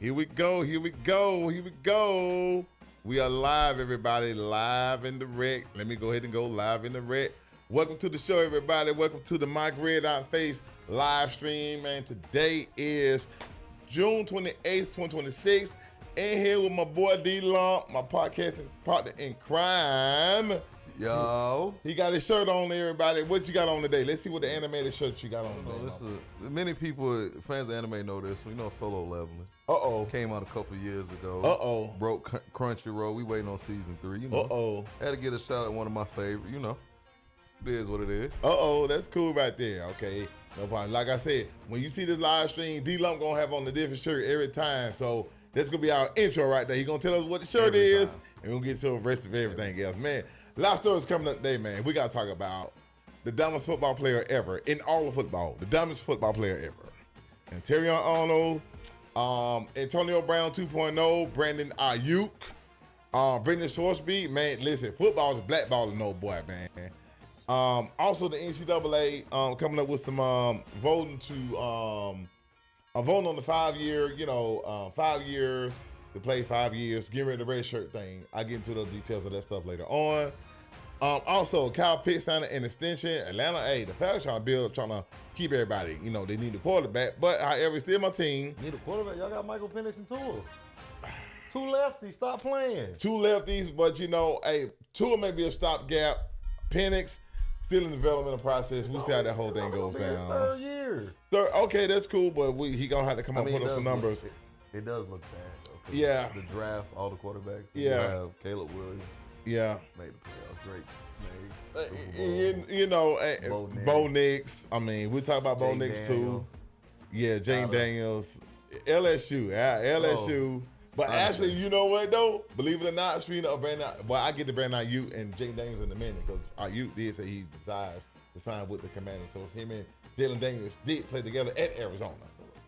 Here we go. We are live, everybody. Live in the rec. Let me go ahead and go live in the rec. Welcome to the show, everybody. Welcome to the MyGridironFace live stream, man. Today is June 28th, 2026. In here with my boy D-Lump, my podcasting partner in crime. Yo. He got his shirt on, everybody. What you got on today? Let's see what the animated shirt you got on today. Many people, fans of anime know this. We know Solo Leveling. Uh-oh. Came out a couple years ago. Uh-oh. Broke Crunchyroll. We waiting on season 3. You know. Uh-oh. Had to get a shot at one of my favorite. You know. It is what it is. Uh-oh. That's cool right there. Okay. No problem. Like I said, when you see this live stream, D-Lump gonna have on a different shirt every time. So that's gonna be our intro right there. He gonna tell us what the shirt is, and we'll get to the rest of everything else. Man, a lot of stories coming up today, man. We gotta talk about the dumbest football player ever in all of football. The dumbest football player ever. And Terrion Arnold, Antonio Brown 2.0, Brandon Ayuk, Brendan Sorsby. Man, listen, football is blackballing no boy, man. Also the NCAA coming up with some voting on the 5 year, 5 years to play 5 years, get rid of the red shirt thing. I get into the details of that stuff later on. Also, Kyle Pitts signed an extension. Atlanta, the Falcons trying to keep everybody. You know, they need a quarterback, but however, it's still my team. Need a quarterback? Y'all got Michael Penix and Tua. Two lefties, stop playing. Two lefties, but Tua may be a stopgap. Penix still in the developmental process. We'll see how that whole thing goes down. Third year. Okay, that's cool, but he gonna have to come up and put up some numbers. It does look bad. Though, yeah. The draft, all the quarterbacks. Yeah. You have Caleb Williams. Yeah. Made the playoffs. Drake made. Bo Nix. I mean, we talk about Bo Nix too. Yeah, Jane Daniels. LSU. LSU. But actually, you know what though? Believe it or not, I get to Brandon Ayuk and Jane Daniels in a minute because Ayuk did say he desires to sign with the Commanders. So him and Jalen Daniels did play together at Arizona.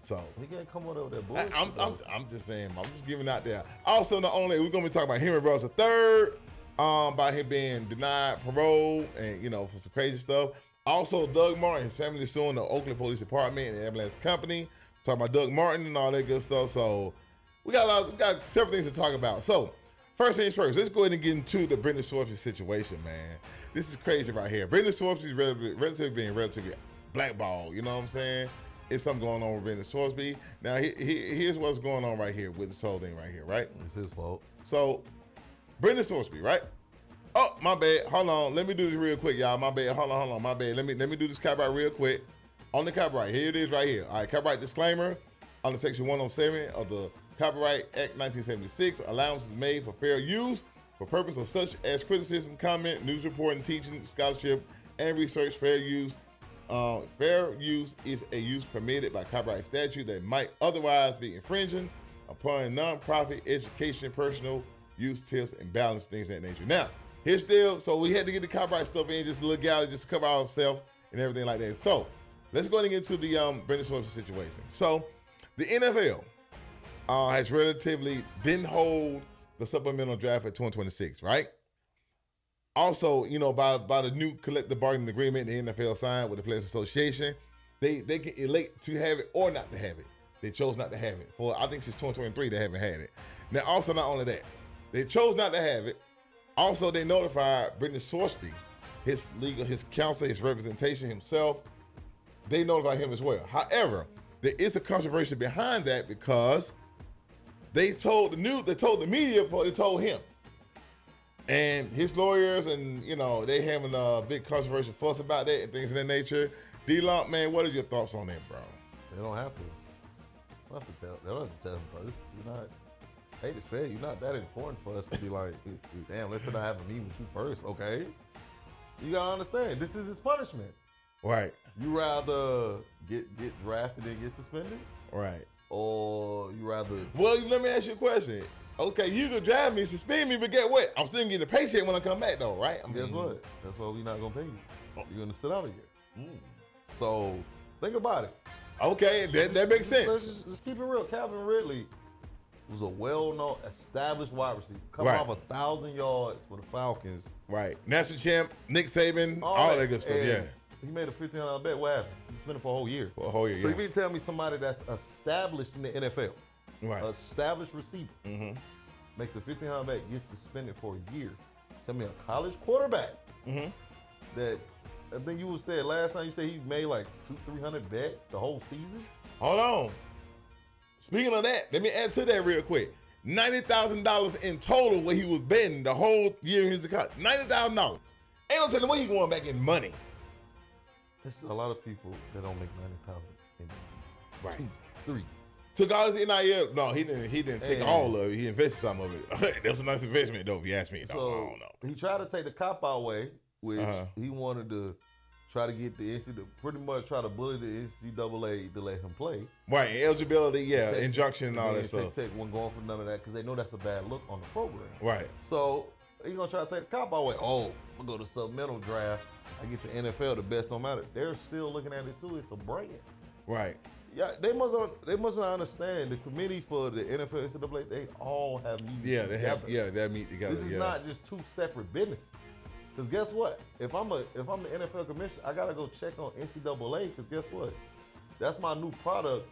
So he can't come on over that bullshit. I'm just saying. I'm just giving out there. Also, not only we're gonna be talking about Henry Ruggs III, about him being denied parole and for some crazy stuff. Also, Doug Martin, his family is suing the Oakland Police Department and the ambulance company. Talking about Doug Martin and all that good stuff. So we got several things to talk about. So first things first, let's go ahead and get into the Brendan Sorsby situation, man. This is crazy right here. Brendan Sorsby is relatively blackballed. You know what I'm saying? It's something going on with Brendan Sorsby. Now, here's what's going on right here with this whole thing right here, right? It's his fault. So, Brendan Sorsby, right? Oh, my bad. Hold on. Let me do this real quick, y'all. My bad. Hold on. My bad. Let me do this copyright real quick. On the copyright, here it is right here. All right, copyright disclaimer. Under Section 107 of the Copyright Act 1976, allowance is made for fair use for purposes such as criticism, comment, news reporting, teaching, scholarship, and research. Fair use is a use permitted by copyright statute that might otherwise be infringing upon nonprofit education, personal use tips, and balance, things of that nature. Now, here's still, so we had to get the copyright stuff in, just legality, just to cover ourselves and everything like that. So let's go ahead and get into the Brendan Sorsby situation. So the NFL has relatively didn't hold the supplemental draft at 2026, right? Also, by the new collective bargaining agreement the NFL signed with the Players Association, they can elect to have it or not to have it. They chose not to have it. For I think since 2023 they haven't had it. Now, also not only that, they chose not to have it. Also, they notified Brendan Sorsby, his counsel, his representation himself. They notified him as well. However, there is a controversy behind that because they told the media, but they told him. And his lawyers and, they having a big controversial fuss about that and things of that nature. D-Lump, man, what are your thoughts on that, bro? They don't have to. They don't have to tell him first. I hate to say it, you're not that important for us to be like, damn, let's not have a meeting with you first, okay? You gotta understand, this is his punishment. Right. You rather get drafted and get suspended? Right. Or you rather... Well, let me ask you a question. Okay, you could draft me, suspend me, but get what? I'm still getting a paycheck when I come back, though, right? Guess what? That's why we're not gonna pay you. You're gonna sit out of here. So think about it. Okay, that makes sense. Let's just keep it real. Calvin Ridley was a well-known, established wide receiver, coming off 1,000 yards for the Falcons. Right, national champ, Nick Saban, all that good stuff. Yeah. He made a $1,500 bet. What happened? He spent it for a whole year. For a whole year. So you mean tell me somebody that's established in the NFL? Right. Established receiver. Mm-hmm. Makes a 1,500 bet, gets suspended for a year. Tell me a college quarterback that I think you said last time you said he made like 200-300 bets the whole season. Hold on. Speaking of that, let me add to that real quick. $90,000 in total what he was betting the whole year he was in college. $90,000. Ain't no telling where he going back in money. There's a lot of people that don't make 90,000 in Right. 2, 3. Took all his NIL. No, he didn't take And- all of it. He invested some of it. That's a nice investment though, if you ask me. No, I So don't know. he tried to take the cop-out way, which he wanted to try to get the NCAA, pretty much try to bully the NCAA to let him play. Right, and eligibility, yeah, Texas- injunction and all that stuff. Tech wasn't going for none of that because they know that's a bad look on the program. Right. So he's gonna try to take the cop-out way. Oh, I'm gonna go to supplemental draft. I get to NFL, the best don't matter. They're still looking at it too. It's a brand. Right. Yeah, they must not understand. The committee for the NFL, NCAA, they all have meetings. Yeah, they have. together. Yeah, they meet together. This is not just two separate businesses. Because guess what? If I'm the NFL commissioner, I gotta go check on NCAA. Because guess what? That's my new product.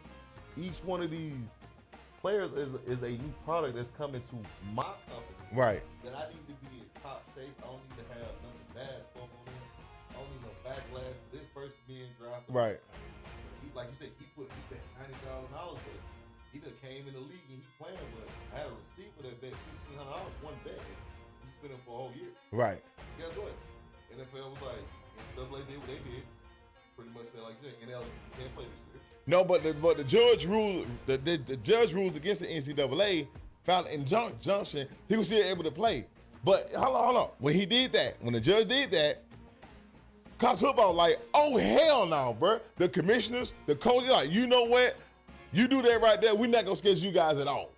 Each one of these players is a new product that's coming to my company. Right. That I need to be in top shape. I don't need to have nothing bad spoken on them. I don't need no backlash for this person being drafted. Right. Like you said, he bet $90,000, but he done came in the league and he playing. But I had a receiver that bet $1,500, one bet. He spent it for a whole year. Right. Guess what? NFL was like, NCAA did what they did. Pretty much said like, NL can't play this year. No, but the judge ruled the judge rules against the NCAA, found an injunction. He was still able to play. But hold on. When he did that, when the judge did that, college football like, oh hell no, bro. The commissioners, the coaches, like, you know what? You do that right there, we're not gonna schedule you guys at all.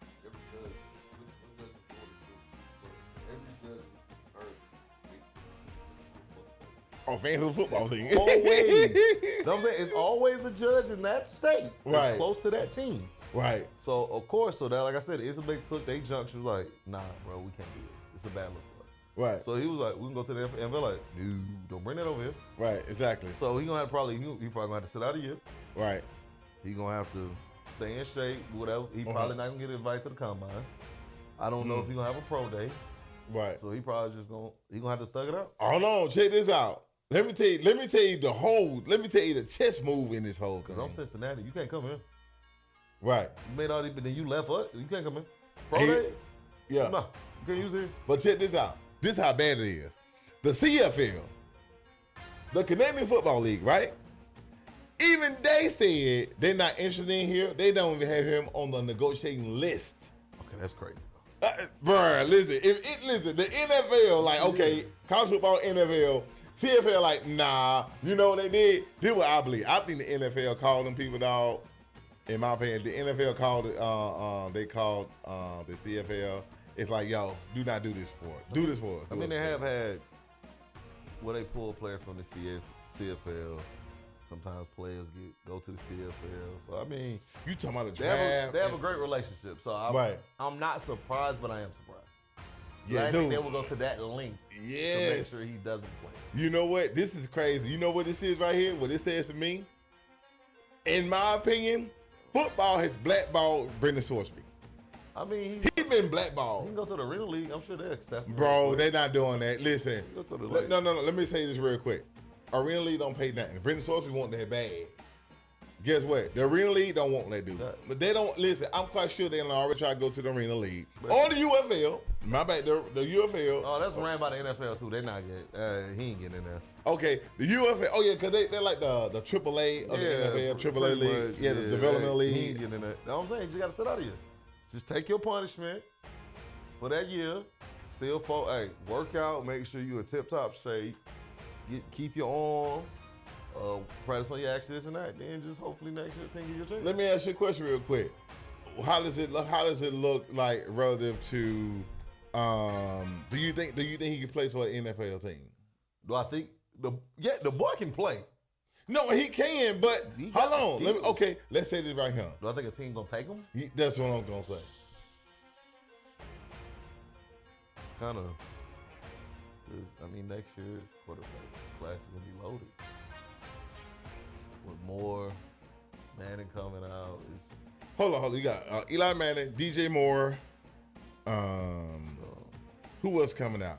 Oh, fans of the football team. Always. You know what I'm saying? It's always a judge in that state. Right. That's close to that team. Right. So, of course, that, like I said, Isabel took their junction, was like, nah, bro, we can't do this. It's a bad look for us. Right. So he was like, we can go to the NFL. Like, no, don't bring that over here. Right, exactly. So he gonna have he probably gonna have to sit out a year. Right. He gonna have to stay in shape, whatever. He probably not gonna get invited to the combine. I don't know if he gonna have a pro day. Right. So he probably he gonna have to thug it out. Hold on, check this out. Let me tell you the chess move in this whole thing. Cause I'm Cincinnati, you can't come here. Right. You made all these, but then you left us. You can't come in. Pro He- day? Yeah. No, you can't use it. But check this out. This how bad it is. The CFL, the Canadian Football League, right? Even they said they're not interested in here. They don't even have him on the negotiating list. Okay, that's crazy. Bruh, listen, the NFL, like, okay, college football, NFL, CFL, like, nah, you know what they did? Did what I believe. I think the NFL called them people, dog. In my opinion, the NFL called it, they called the CFL. It's like, yo, do not do this for it. Do this for us. I mean, they have had where they pull a player from the CFL. Sometimes players go to the CFL. So I mean, You talking about a they have draft? a great relationship. So I'm not surprised, but I am surprised. Yeah, I think dude. they will go to that length to make Yes. sure he doesn't play. You know what? This is crazy. You know what this is right here? What this says to me? In my opinion, football has blackballed Brendan Sorsby. I mean, He's been he blackballed. can go to the Arena League. I'm sure they'll accept him. Bro, they're not doing that. Listen. Go to the No. Let me say this real quick. Arena League don't pay nothing. Brendan Sorsby want that bag. Guess what? The Arena League don't want that dude. But they don't listen. I'm quite sure they already try to go to the Arena League or the UFL. My bad, the UFL. Oh, that's ran by the NFL too. They're not getting. He ain't getting in there. Okay, the UFL. Oh yeah, because they're like the AAA of the NFL, AAA league. Much, The developmental He league. ain't getting in there. Know what I'm saying? You just gotta sit out of here. Just take your punishment for that year. Still, work out. Make sure you in tip-top shape. Keep your arm. Practice on your action, this and that. Then just hopefully next year, take your chance. Let me ask you a question real quick. How does it look like relative to? Do you think he can play for an NFL team? Do I think the boy can play? No, he can, but He got hold the on. skills. Let's say this right here. Do I think a team gonna take him? That's what I'm gonna say. It's kind of. I mean, next year's quarterback class is gonna be loaded with more Manning coming out. Hold on. You got Eli Manning, DJ Moore. Who else coming out?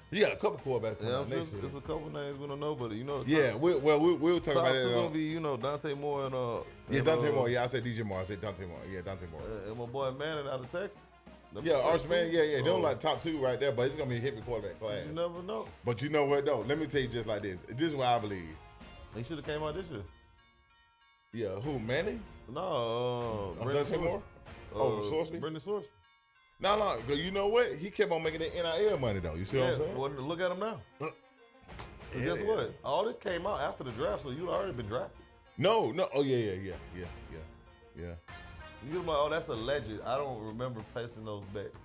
You got a couple quarterbacks coming out next year. There's a couple names we don't know, but Yeah, we'll talk about that. Top two gonna be Dante Moore and Dante Moore. Yeah, I said DJ Moore. I said Dante Moore. Yeah, Dante Moore. And my boy Manning out of Texas. Arch Manning. Yeah. They don't like top two right there, but it's gonna be a hippie quarterback class. You never know. But you know what though? Let me tell you just like this. This is what I believe. He should have came out this year. Yeah, who Manning? No, Dante Moore. Sourceby. Brendan Sourceby. No, you know what? He kept on making that NIL money though. You see what I'm saying? Well, look at him now. Guess what? All this came out after the draft, so you'd already been drafted. No. Oh yeah. You're like, oh, that's alleged. I don't remember placing those bets.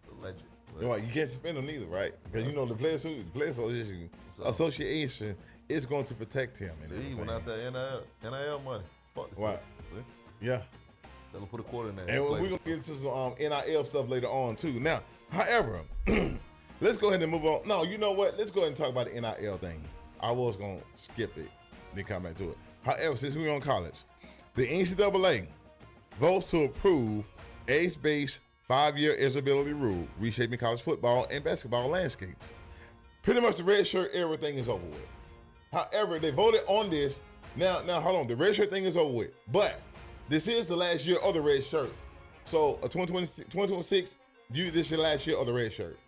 It's alleged. Right, you can't suspend them either, right? Because the Players Association is going to protect him. He went out there NIL money. Right. Yeah. They're going to put a quarter in there. And we're going to get into some NIL stuff later on, too. Now, however, let's go ahead and move on. No, you know what? Let's go ahead and talk about the NIL thing. I was going to skip it, then come back to it. However, since we're on college, the NCAA votes to approve age-based 5-year eligibility rule, reshaping college football and basketball landscapes. Pretty much the red shirt era thing is over with. However, they voted on this. Now, hold on. The red shirt thing is over with. But this is the last year of the red shirt. So, 2026, this is your last year of the red shirt.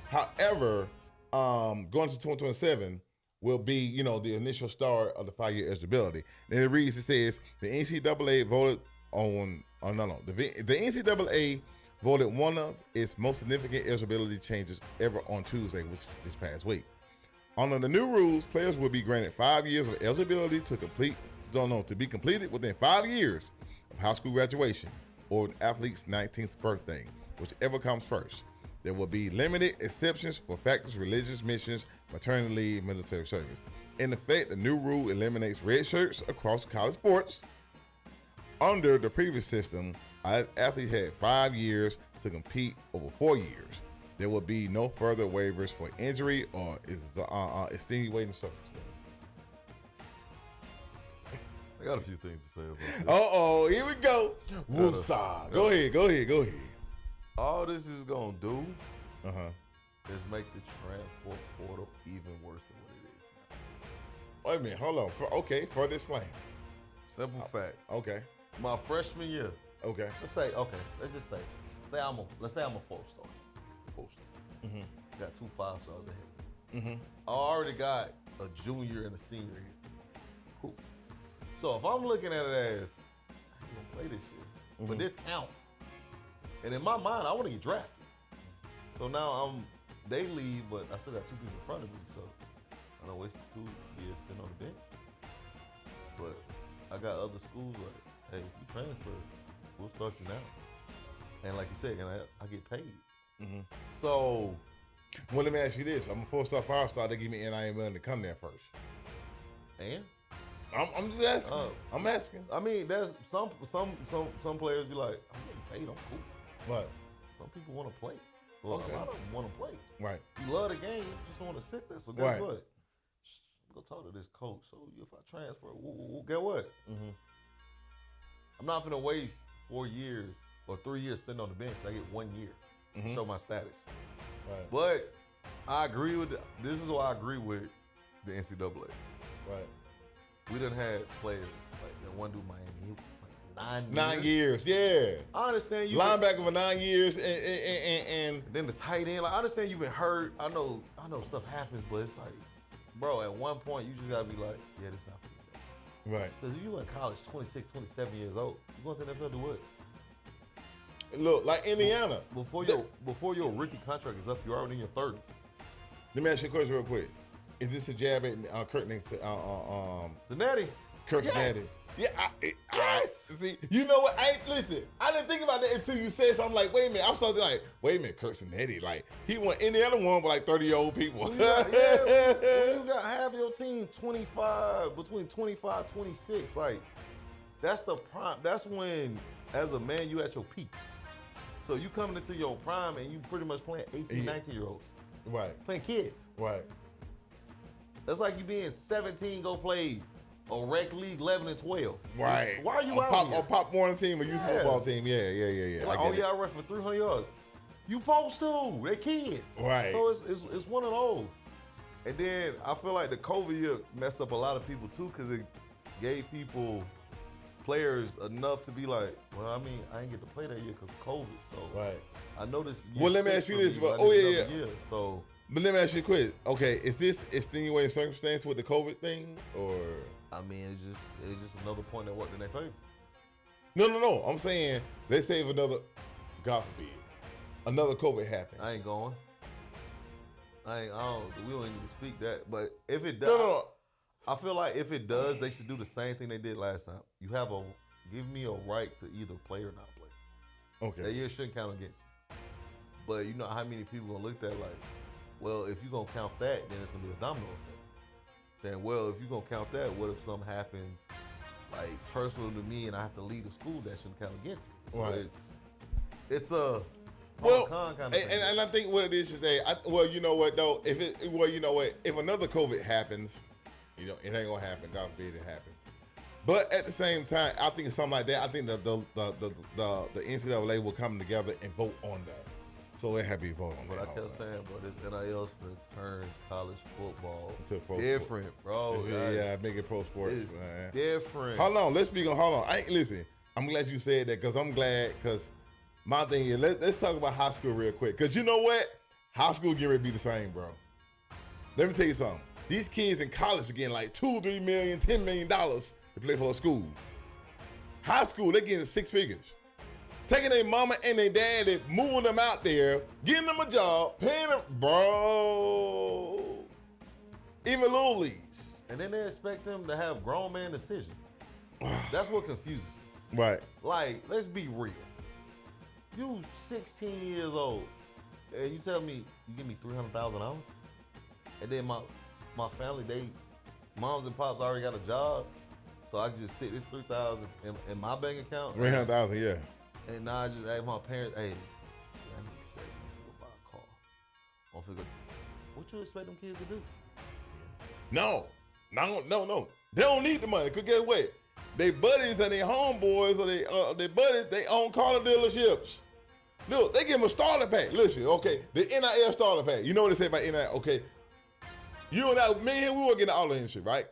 However, going to 2027 will be, the initial start of the 5-year eligibility. And it reads, it says, the NCAA voted on the NCAA voted one of its most significant eligibility changes ever on Tuesday, which is this past week. Under the new rules, players will be granted 5 years of eligibility to be completed within 5 years of high school graduation or an athlete's 19th birthday, whichever comes first. There will be limited exceptions for factors, religious missions, maternity leave, military service. In effect, the new rule eliminates red shirts across college sports. Under the previous system, athletes had 5 years to compete over 4 years. There will be no further waivers for injury or extenuating circumstances. I got a few things to say about this. Here we go. Woosah. Go ahead. All this is going to do is make the transfer portal even worse than what it is. Wait a minute, hold on. Further explain. Simple fact. Okay. My freshman year. Okay. Let's say I'm a 4-star. Got 2 5-stars ahead. I already got a junior and a senior here. Cool. So if I'm looking at it as, I ain't gonna play this year, but this counts. And in my mind, I want to get drafted. So now they leave, but I still got 2 people in front of me. So I done wasted 2 years sitting on the bench. But I got other schools like, hey, if you transfer, we'll start you now. And like you said, I get paid. So, well, let me ask you this: I'm a 4-star, 5-star. They give me NIL money to come there first. And I'm just asking. I'm asking. I mean, there's some players be like, I'm getting paid. I'm cool. But some people want to play. Well, a lot of them want to play. Right. You love the game. You just don't want to sit there. So guess what? Go talk to this coach. So if I transfer, get what? I'm not gonna waste 4 years or 3 years sitting on the bench. I get 1 year. Show my status. Right. But I agree with this is why I agree with the NCAA. Right. We done had players like that one dude Miami, he was like 9 years. Yeah. I understand you linebacker for 9 years and then the tight end. Like I understand you've been hurt. I know stuff happens, but it's like, bro, at one point you just gotta be like, yeah, this not for me. Right. Because if you in college 26, 27 years old, you going to the NFL to do what? Look, like Indiana. Before your rookie contract is up, you're already in your 30s. Let me ask you a question real quick. Is this a jab at Kurt Cincinnati? Kurt Cincinnati. Yeah, yes. See, you know what? I didn't think about that until you said something. Like, wait a minute. I'm starting like, wait a minute, Kurt Cincinnati. Like, he won Indiana won with like 30-year-old people. When you got half your team 25, between 25, 26, like, that's the prime. That's when, as a man, you at your peak. So you coming into your prime and you pretty much playing 18, 19-year-olds. Right. Playing kids. Right. That's like you being 17, go play a rec league 11 and 12. Right. Why are you out here? A Pop Warner team, a youth Yeah. football team. Yeah. Like, oh yeah, I rushed for 300 yards. You supposed to. They're kids. Right. So it's one of those. And then I feel like the COVID year messed up a lot of people too, because it gave players enough to be like, well, I mean, I didn't get to play that year because of COVID. So Right. I know this. Well, let me ask you this. But, Year, so. But let me ask you a question. Okay, is this extenuating circumstance with the COVID thing, or? I mean, it's just another point that worked in their favor. No. I'm saying, let's say if another, God forbid, another COVID happens. I ain't going. We don't need to speak that. But if it does, No. I feel like if it does, they should do the same thing they did last time. Give me a right to either play or not play. Okay. That year shouldn't count against me. But you know how many people gonna look at that like, well, if you're gonna count that, then it's gonna be a domino effect. Saying, well, if you're gonna count that, what if something happens like personal to me and I have to leave the school, that shouldn't count against me. So Right. it's a Well, kind of thing. and I think what it is that, well, you know what though, if another COVID happens, you know, it ain't gonna happen. God forbid it happens. But at the same time, I think it's something like that. I think the NCAA will come together and vote on that. So it had to be voted on But that. I kept saying, bro, this NIL's for turn college football To pro different, bro. Yeah, make it pro sports, It's man. different. Hold on, hold on. Listen, I'm glad you said that because I'm glad because my thing is, let's talk about high school real quick. Because you know what? High school getting ready to be the same, bro. Let me tell you something. These kids in college are getting like $2, $3 million, $10 million to play for a school. High school, they're getting 6 figures. Taking their mama and their daddy, moving them out there, getting them a job, paying them, bro. Even little leagues. And then they expect them to have grown man decisions. That's what confuses me. Right. Like, let's be real. You 16 years old, and you tell me you give me $300,000, and then my family, moms and pops already got a job, so I can just sit this $3,000 in my bank account. $300,000, yeah. And now I just ask my parents, hey, I need to save money to go buy a car. I'll figure, what you expect them kids to do? No. They don't need the money. Cause guess what? They buddies and their homeboys or they buddies, they own car dealerships. Look, they give them a starter pack. Listen, okay, the NIL starter pack. You know what they say about NIL? Okay, you and I, me and him, we work in the auto industry, right?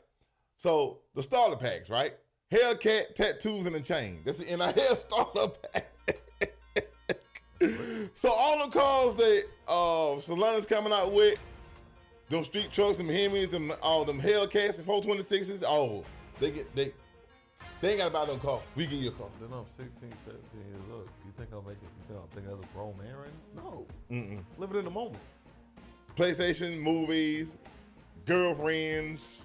So the starter packs, right? Hellcat, tattoos, and a chain. That's the NIL starter pack. So all the cars that Solana's coming out with, them street trucks, them Hemis, all them Hellcats and 426s, they ain't got to buy them car. We get your car. Then I'm 16, 17 years old. You think I'm thinking as a grown man right now? No. Living in the moment. PlayStation, movies, girlfriends,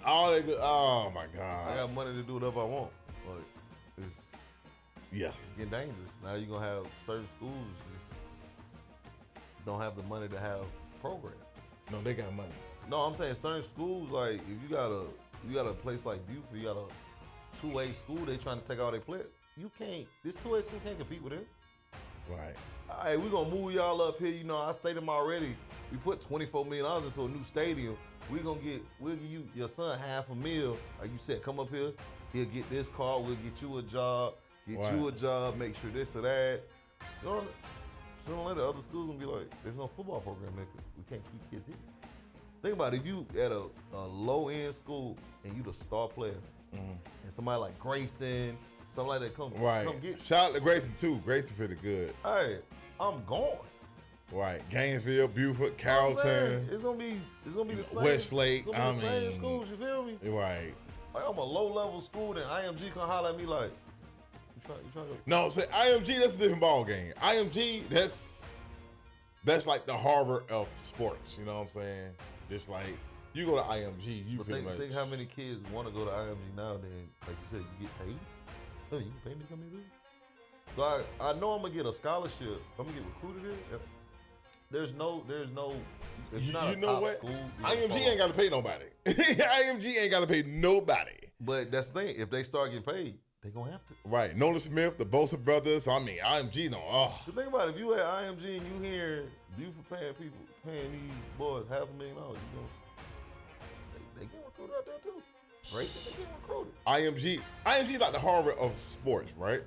all that good. Oh my God. I got money to do whatever I want. But it's getting dangerous. Now you're gonna have certain schools just don't have the money to have programs. No, they got money. No, I'm saying certain schools, like if you got a place like Buford, you got a 2A school, they trying to take all their players. You can't. This 2A school can't compete with it. Right. All right, we're gonna move y'all up here. You know, I stated them already. We put $24 million into a new stadium. We'll give you your son $500,000. Like you said, come up here. He'll get this car. We'll get you a job. You a job. Make sure this or that. You know, sooner or later, other schools gonna be like, there's no football program there. We can't keep kids here. Think about it. If you at a low end school and you the star player, and somebody like Grayson, something like that come get you. Shout out to Grayson too. Grayson pretty good. Hey, I'm going. Right, Gainesville, Buford, Carrollton. It's gonna be the same. Westlake. It's gonna be the same schools. You feel me? Right. Like I'm a low level school, then IMG can holler at me like, you trying to go? No, say IMG. That's a different ball game. IMG, that's like the Harvard of sports. You know what I'm saying? Just like you go to IMG, you pretty much. Think how many kids want to go to IMG now? Then, like you said, you get paid. Oh, you can pay me to come here. So I know I'm gonna get a scholarship. I'm gonna get recruited here. There's no. If you're not you know top what? school, IMG ain't got to pay nobody. IMG ain't got to pay nobody. But that's the thing. If they start getting paid, they gonna have to. Right. Nolan Smith, the Bosa brothers. I mean, IMG no. Oh. The thing about it, if you at IMG and you hear Buford paying these boys $500,000, you know, they get recruited out there too. Grayson, they get recruited. IMG like the Harvard of sports, right?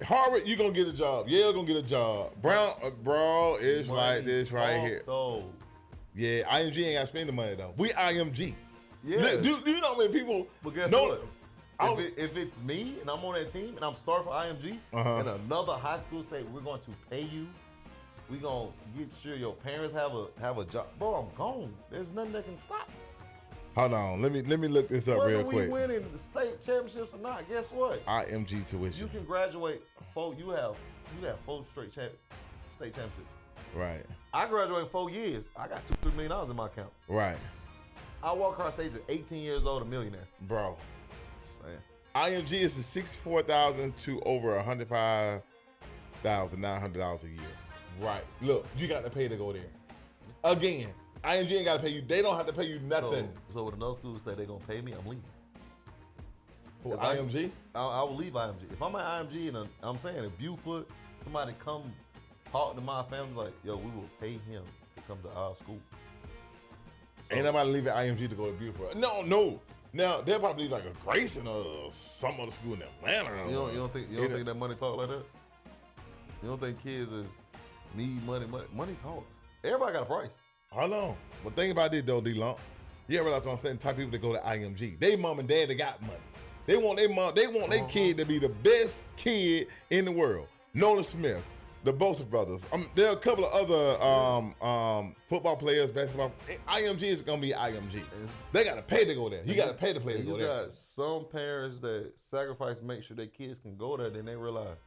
Harvard, you gonna get a job. Yale gonna get a job. Brown, bro, it's like this right here. Though. Yeah, IMG ain't gotta spend the money though. We IMG. Yeah. Do you know how many people? But guess know what? If it's me and I'm on that team and I'm starting for IMG and another high school say we're going to pay you, we gonna get sure your parents have a job, bro, I'm gone. There's nothing that can stop me. Hold on, let me look this up real quick. Whether we win in the state championships or not, guess what? IMG tuition. You can graduate you have 4 straight state championships. Right. I graduated 4 years. I got $2-3 million in my account. Right. I walk across stage at 18 years old, a millionaire. Bro. Just saying. IMG is the $64,000 to over $105,900 a year. Right. Look, you got to pay to go there. Again, IMG ain't got to pay you. They don't have to pay you nothing. So when another school say they're going to pay me, I'm leaving. Who, IMG? I will leave IMG. If I'm at IMG and I'm saying if Buford, somebody come talk to my family like, yo, we will pay him to come to our school. So, ain't nobody leaving IMG to go to Buford. No. Now, they'll probably leave like a Grayson or some other school in Atlanta. You don't think that money talk like that? You don't think kids need money? Money talks. Everybody got a price. Hold on. But think about this though, D-Lump. You ever realize what I'm saying? Type of people that go to IMG. They mom and dad, they got money. They want their kid to be the best kid in the world. Nolan Smith, the Bosa brothers. There are a couple of other football players, basketball. IMG is gonna be IMG. They gotta pay to go there. You gotta pay to play to go there. You got some parents that sacrifice to make sure their kids can go there. Then they realize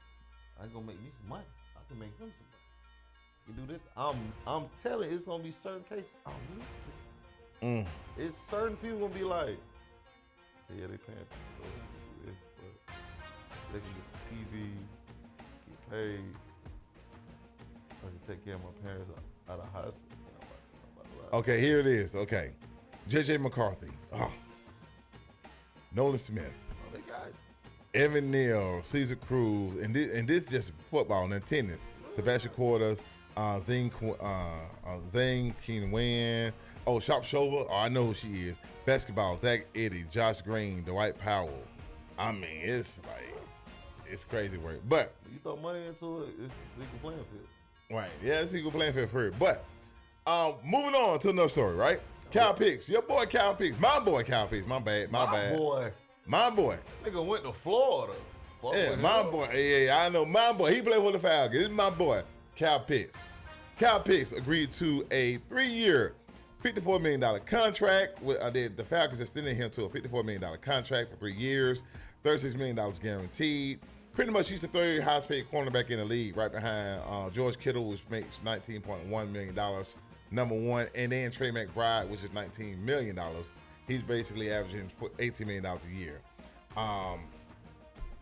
I ain't gonna make me some money. I can make them some money. You do this. I'm telling you, it's gonna be certain cases. It's certain people gonna be like, yeah, they paying to go do this, but they can get the TV, get paid. I can take care of my parents out of high school. Okay, here it is. Okay. J.J. McCarthy. Nolan Smith. They got Evan Neal, Cesar Cruz, and this just football and tennis. Sebastian Quarters, Zane Keen Wynn. Oh, Sharp Shover. Oh, I know who she is. Basketball, Zach Eddy, Josh Green, Dwight Powell. I mean, it's crazy work. But you throw money into it, it's equal playing field. Right. Yeah, it's equal playing field for it. But moving on to another story, right? Cal Pitts. Your boy Cal Pitts. My boy Cal Pitts. My bad. My boy. Nigga went to Florida. My boy. Yeah, I know. My boy. He played for the Falcons. This is my boy, Cal Pitts. Cal Pitts agreed to a 3-year, $54 million contract. The Falcons extended him to a $54 million contract for 3 years, $36 million guaranteed. Pretty much he's the third highest paid cornerback in the league, right behind George Kittle, which makes $19.1 million, number one, and then Trey McBride, which is $19 million. He's basically averaging $18 million a year.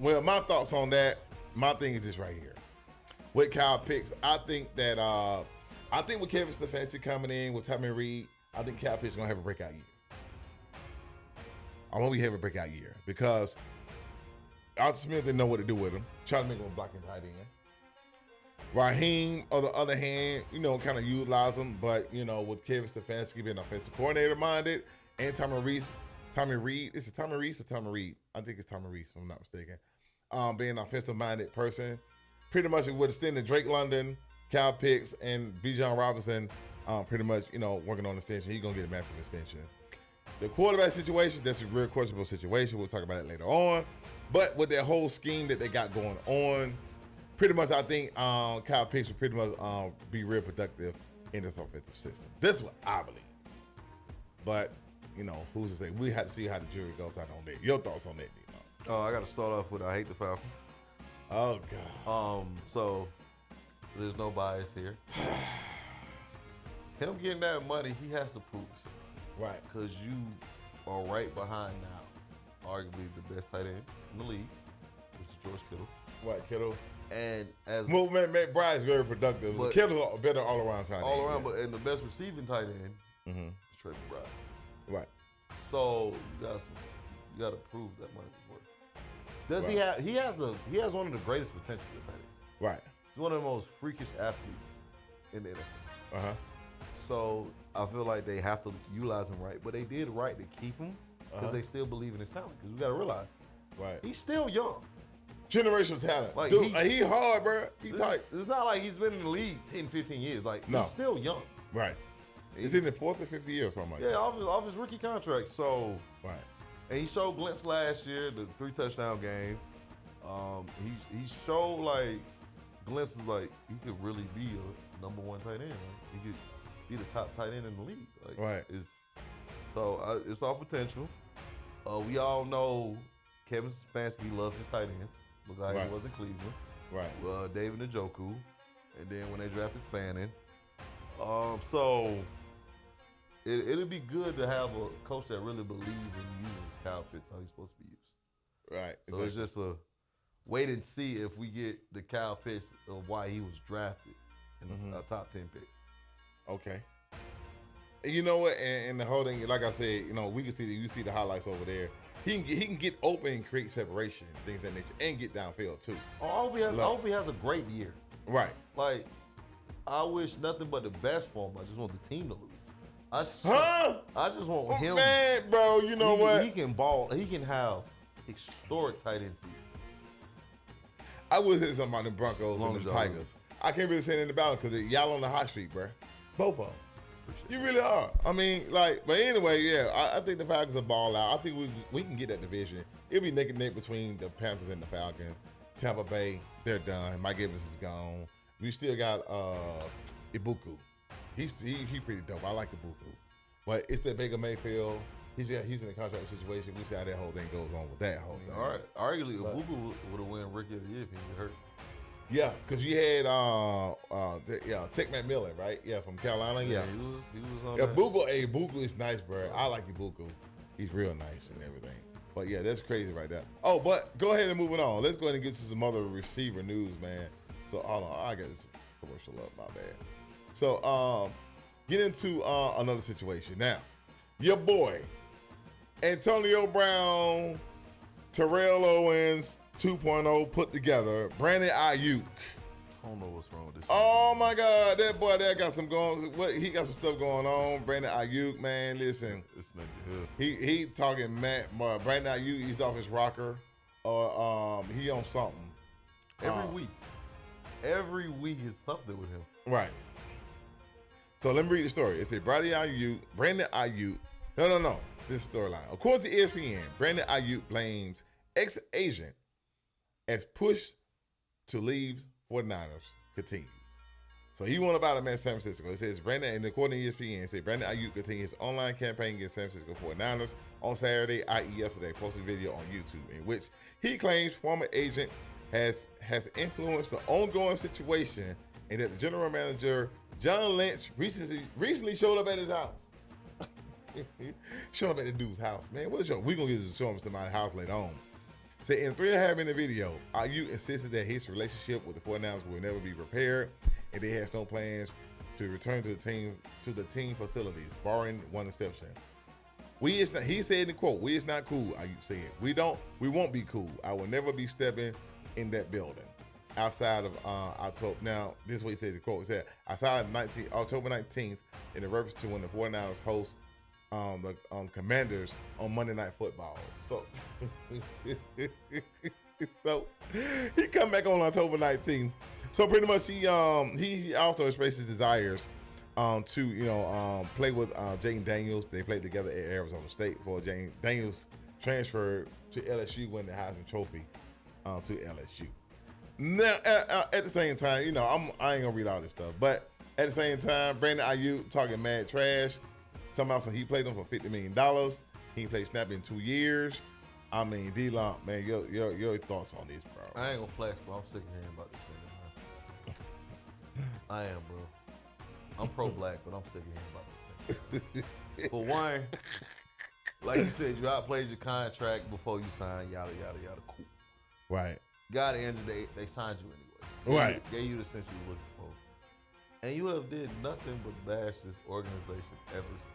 Well, my thoughts on that, my thing is this right here. With Kyle Pitts, I think with Kevin Stefanski coming in, with Tommy Reed, I think Kyle Pitts is going to have a breakout year. I want we have a breakout year because Arthur Smith didn't know what to do with him. Charlie Mink was blocking tight end. Raheem, on the other hand, kind of utilize him, but, with Kevin Stefanski being offensive coordinator minded, and Tommy Reed, is it Tommy Reed or Tommy Reed? I think it's Tommy Reed, if I'm not mistaken. Being an offensive minded person, pretty much it would extend to Drake London, Kyle Pitts, and Bijan Robinson, pretty much, working on the extension. He's going to get a massive extension. The quarterback situation, that's a real questionable situation. We'll talk about it later on. But with that whole scheme that they got going on, pretty much I think Kyle Pitts will pretty much be real productive in this offensive system. This is what I believe. But, who's to say? We have to see how the jury goes out on that. Your thoughts on that, Dino? Oh, I got to start off with I hate the Falcons. Oh, God. So there's no bias here. Him getting that money, he has to prove it. Right. Because you are right behind now, arguably the best tight end in the league, which is George Kittle. Right, Kittle. And as McBride's very productive. Kittle's better all around tight end. All around, but the best receiving tight end is Trey McBride. Right. So you got to prove that money is worth. Does he have? He has one of the greatest potential at tight end. Right. He's one of the most freakish athletes in the NFL. Uh huh. So I feel like they have to utilize him right, but they did right to keep him. because they still believe in his talent. Because we got to realize, Right. he's still young. Generational talent. Like, Dude, he hard, bro. He tight. It's not like he's been in the league 10, 15 years. Like, No. he's still young. Right. He's in the 4th or 5th year or something like Yeah, that. off his rookie contract. So, Right. and he showed glimpse last year, the 3-touchdown game. He showed like glimpses like he could really be a #1 tight end. Like, he could be the top tight end in the league. Like, Right. It's all potential. We all know Kevin Stefanski loves his tight ends. Look how Right. he was in Cleveland. Right. David Njoku, and then when they drafted Fannin. So it'd be good to have a coach that really believes and uses Kyle Pitts how he's supposed to be used. Right. So it's just a wait and see if we get the Kyle Pitts of why he was drafted in a top 10 pick. Okay. And you know what? And the whole thing, like I said, we can see you see the highlights over there. He can get open and create separation, things of that nature, and get downfield too. I hope he has a great year. Right. Like, I wish nothing but the best for him. I just want the team to lose. I just want him. Man, bro, you know what? He can ball. He can have historic tight end season. I would say something about the Broncos Long and the as y'all Tigers. lose. I can't really say anything about it because y'all on the hot streak, bro. Both of them. You really are. I mean, but anyway, yeah, I think the Falcons are ball out. I think we can get that division. It'll be neck and neck between the Panthers and the Falcons. Tampa Bay, they're done. Mike Evans is gone. We still got Ibuku. He's pretty dope. I like Ibuku. But it's that Baker Mayfield. He's in a contract situation. We see how that whole thing goes on with that whole thing. All right. Arguably, Ibuku would have won Rookie of the Year if he didn't get hurt. Yeah, because you had Tech McMillan, right? Yeah, from Carolina. Yeah, he was on. Ibuku is nice, bro. I like Ibuku. He's real nice and everything. But yeah, that's crazy right there. Oh, but go ahead and move it on. Let's go ahead and get to some other receiver news, man. So hold on, I got this commercial up. My bad. So get into another situation now. Your boy Antonio Brown, Terrell Owens 2.0 put together. Brandon Ayuk. I don't know what's wrong with this. Oh my God, that boy there got some he got some stuff going on. Brandon Ayuk, man, listen. This nigga here. He talking mad. Brandon Ayuk, he's off his rocker, or he on something. Every week is something with him. Right. So let me read the story. It said Brandon Ayuk. No. This storyline. According to ESPN, Brandon Ayuk blames ex-agent as push to leave 49ers continues. So he won about him in San Francisco. It says Brandon, and according to ESPN, it says Brandon Ayuk continues his online campaign against San Francisco 49ers on Saturday, i.e. yesterday, posted a video on YouTube in which he claims former agent has influenced the ongoing situation and that the general manager, John Lynch, recently showed up at his house. Showed up at the dude's house. Man, we're going to get to show him somebody's house later on. So in 3.5-minute video, Ayuk insisted that his relationship with the 49ers will never be repaired, and they has no plans to return to the team facilities, barring one exception. He said in the quote, "We is not cool," Ayuk said. We won't be cool. I will never be stepping in that building. Outside of October. Now, this is what he said in the quote. It said, outside of October 19th, in a reference to when the 49ers host the Commanders on Monday Night Football. So he come back on October 19th. So pretty much he also expressed his desires to play with Jaden Daniels. They played together at Arizona State before Jaden Daniels transferred to LSU, win the Heisman Trophy to LSU. Now at the same time, I ain't gonna read all this stuff, but at the same time, Brandon Ayuk talking mad trash. Talking about he played them for $50 million. He played snap in 2 years. I mean, D-Lump, man, your thoughts on this, bro? I ain't gonna flex, bro. I'm sick of hearing about this nigga, man. I am, bro. I'm pro-black, but I'm sick of hearing about this nigga. For one, like you said, you outplayed your contract before you signed, yada, yada, yada, cool. Right. Got the end of the day, they signed you anyway. Right. Gave you the sense you were looking for. And you have did nothing but bash this organization ever since.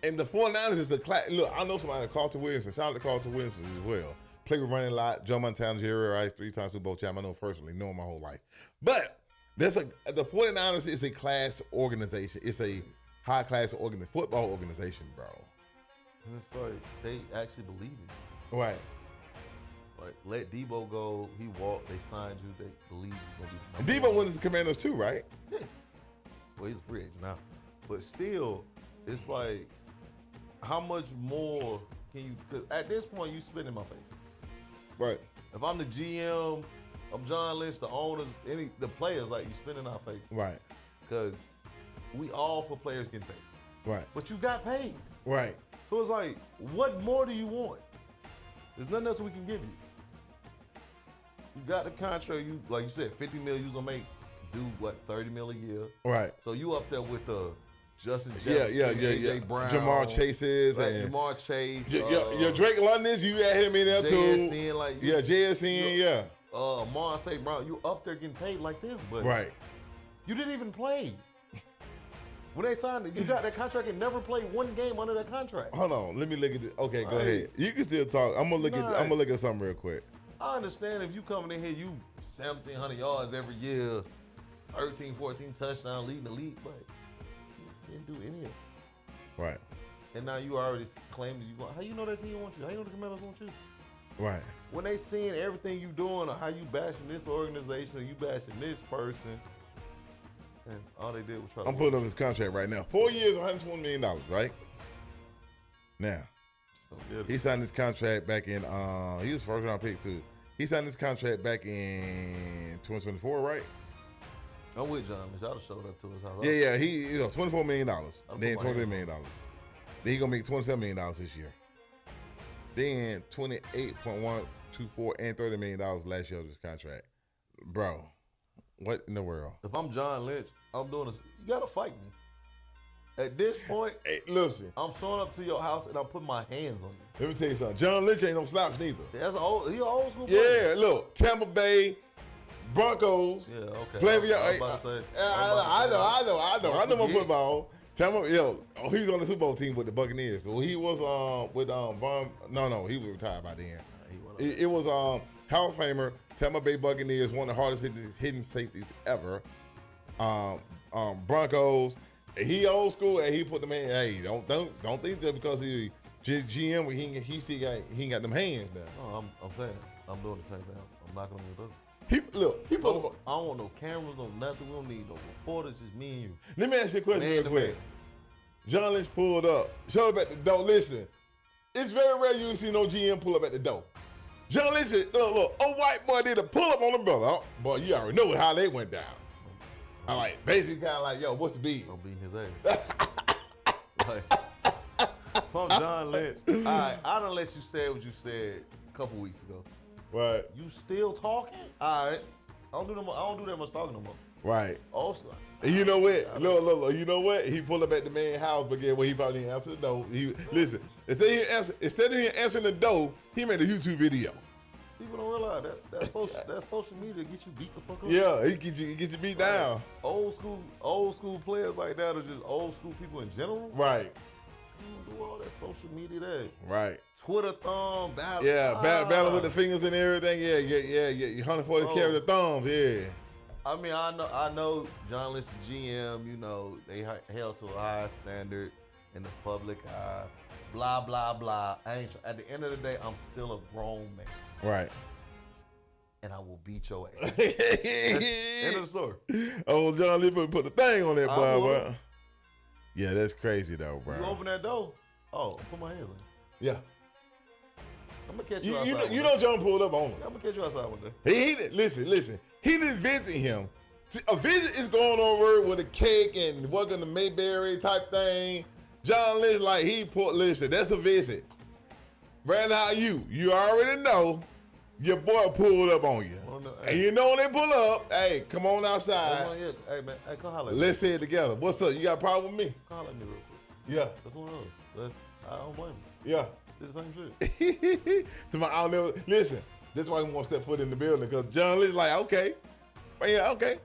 And the 49ers is a class. Look, I know somebody, Carlton Williamson. Shout out to Carlton Williamson as well. Played with running a lot. Joe Montana, Jerry Rice, 3-time Super Bowl champ. I know personally, know him my whole life. But the 49ers is a class organization. It's a high class football organization, bro. And it's like they actually believe it. Right. Like, let Debo go. He walked. They signed you. They believe you're gonna be the And number Debo one. went to the Commanders too, right? Yeah. Well, he's a free agent now, but still, it's like, how much more can you? Because at this point, you spit in my face. Right. If I'm the GM, I'm John Lynch, the owners, the players, like, you spit in our face. Right. Because we all for players getting paid. Right. But you got paid. Right. So it's like, what more do you want? There's nothing else we can give you. You got the contract, you like you said, $50 million, you gonna do what, $30 million a year. Right. So you up there with the Justin Yeah, Jefferson, yeah. AJ Brown, Jamar Chases like and Jamar Chase. your Drake London's, you had him in there too. JSN, like, Yeah, JSN, yeah. Amon St. Brown, you up there getting paid like them, but Right. you didn't even play. When they signed it, you got that contract and never played one game under that contract. Hold on, let me look at it. Okay, go Right. ahead. You can still talk. I'm gonna look at something real quick. I understand if you coming in here, you 1,700 yards every year, 13, 14 touchdowns, leading the league, but you didn't do any of it. Right. And now you already claimed you want. How you know that team wants you? How you know the Commanders want you? Right. When they seeing everything you doing or how you bashing this organization or you bashing this person, and all they did was try to I'm pulling up his contract right now. 4 years, $120 million, right? Now, So good. he signed his contract back in, he was first round pick too. He signed his contract back in 2024, right? I'm with John. Y'all have showed up to his house. Yeah, he $24 million. Then put my $23 hands million. Then he gonna make $27 million this year. Then 28.124 and $30 million last year of this contract. Bro, what in the world? If I'm John Lynch, I'm doing this. You gotta fight me. At this point, Hey, listen, I'm showing up to your house and I'm putting my hands on you. let me tell you something. John Lynch ain't no slouch neither. He an old school player. Yeah, look, Tampa Bay Broncos. Yeah, okay. Play for I was about to say. I know my forget. football. Tampa, he was on the Super Bowl team with the Buccaneers. So he was with Von. No, he was retired by then. It was Hall of Famer, Tampa Bay Buccaneers, one of the hardest hitting safeties ever. Broncos. He old school and he put them in. Hey, don't think that because he GM he ain't got them hands now. No, I'm saying I'm doing the same thing. I'm knocking on your door. He put them. I don't want no cameras, no nothing. We don't need no reporters. Just me and you. Let me ask you a question real Man to quick. man. John Lynch pulled up, showed up at the door. Listen, it's very rare you see no GM pull up at the door. John Lynch, look, old white boy did a pull up on the brother. Oh, boy, you already know how they went down. I like basically kind of like, yo, what's the beat? I'm beating his ass. Like, from John Lynch. All right, I done let you say what you said a couple weeks ago. Right, You still talking? All right. I don't do that much talking no more. right. Also, And you know what? Look, you know what? He pulled up at the man's house, but again, he probably didn't answer the door. Listen, instead of him answering the door, he made a YouTube video. people don't realize that social media get you beat the fuck up. Yeah, he gets you beat down. Old school players like that are just old school people in general. Right, You don't do all that social media there. right. Twitter thumb, battle. Yeah, battle with the fingers and everything. Yeah. 140 So- carry the thumbs. Yeah. I mean, I know John Lynch, the GM, they held to a high standard in the public eye. Blah, blah, blah. At the end of the day, I'm still a grown man. Right. And I will beat your ass. End of the story. Oh, John Lee put the thing on that I boy, will. bro. Yeah, that's crazy though, bro. You open that door. Oh, put my hands on you. Yeah. I'm gonna catch you outside. You know John pulled up on him. I'm gonna catch you outside one day. He listen. He didn't visit him. See, a visit is going over with a cake and welcome to Mayberry type thing. John Lynch, like listen, that's a visit. Right now, you already know your boy pulled up on you. Well, no, And hey. you know when they pull up, hey, come on outside. Hey man, hey, come holler at me. Let's say it together. What's up? You got a problem with me? Come holler at me real quick. Yeah. That's one of those. I don't blame you. Yeah. Did the same shit. To my, I'll never listen. That's why he won't step foot in the building because John Lynch like, okay, yeah, okay.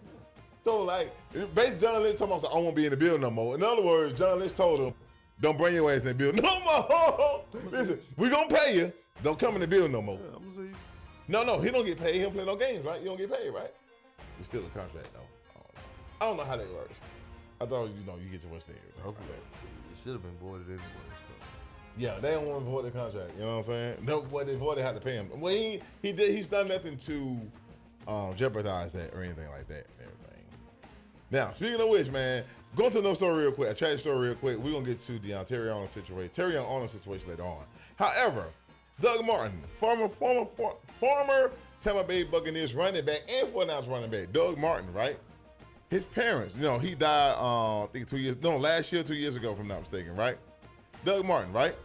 So like, basically John Lynch talking about, I won't be in the building no more. In other words, John Lynch told him, don't bring your ass in the building no more. Listen, we gonna pay you. Don't come in the building no more. Yeah, I'm gonna see you. No, he don't get paid. He don't play no games, right? You don't get paid, right? It's still a contract though. I don't know how that works. I thought you get your what's there. Okay. It should have been voided anyway. So. Yeah, they don't want to void the contract. You know what I'm saying? No, what they void, they have to pay him. Well, he's done nothing to jeopardize that or anything like that and everything. Now, speaking of which, man, going to another story real quick, a tragic story real quick. We're gonna get to the Terry Arnold situation later on. However, Doug Martin, former Tampa Bay Buccaneers running back and 49ers running back, Doug Martin, right? His parents, he died, I think last year, 2 years ago, if I'm not mistaken, right? Doug Martin, right?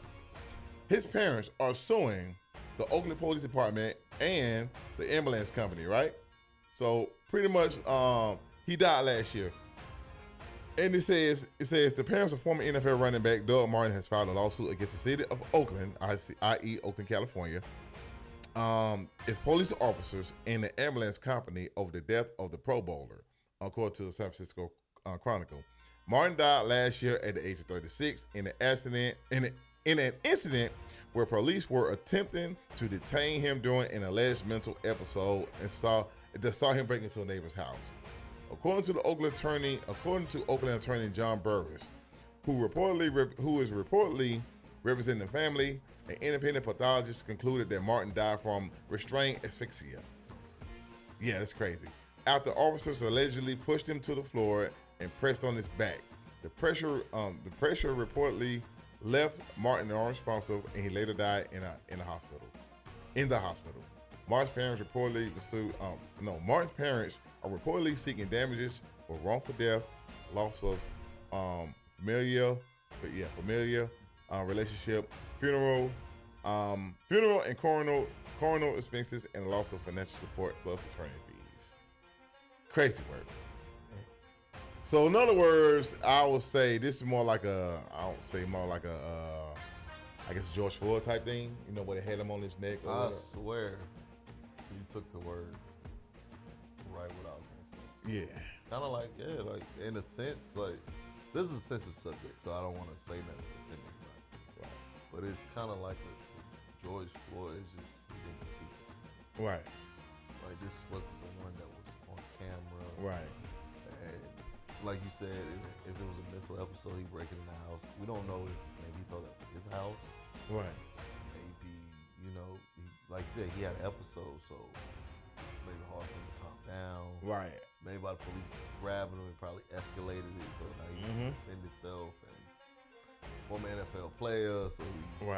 His parents are suing the Oakland Police Department and the ambulance company, right? So pretty much, he died last year. And it says the parents of former NFL running back Doug Martin has filed a lawsuit against the city of Oakland, i.e. Oakland, California, its police officers and the ambulance company over the death of the Pro Bowler, according to the San Francisco Chronicle. Martin died last year at the age of 36 in an incident where police were attempting to detain him during an alleged mental episode and saw him break into a neighbor's house. According to Oakland attorney John Burris, who is reportedly representing the family, an independent pathologist concluded that Martin died from restrained asphyxia. Yeah, that's crazy. After officers allegedly pushed him to the floor and pressed on his back, the pressure reportedly left Martin unresponsive, and he later died in the hospital. Martin's parents are reportedly seeking damages for wrongful death, loss of familial relationship, funeral and coronal expenses, and loss of financial support plus attorney fees. Crazy work. So in other words, I would say this is more like I guess George Floyd type thing. Where they had him on his neck. I swear, you took the words right what I was gonna say. Yeah. Kind of like in a sense, this is a sensitive subject, so I don't want to say nothing to offend anybody. Right. But it's kind of like with George Floyd. It's just he didn't see this. Right. Like this wasn't the one that was on camera. Right. And like you said, if it was a mental episode, he breaking in the house. We don't know if maybe he thought that was his house. Right. Maybe, like you said, he had an episode, so maybe hard for him to calm down. Right. Maybe by the police grabbing him, it probably escalated it, so now he can defend himself. And former NFL player, so he's 9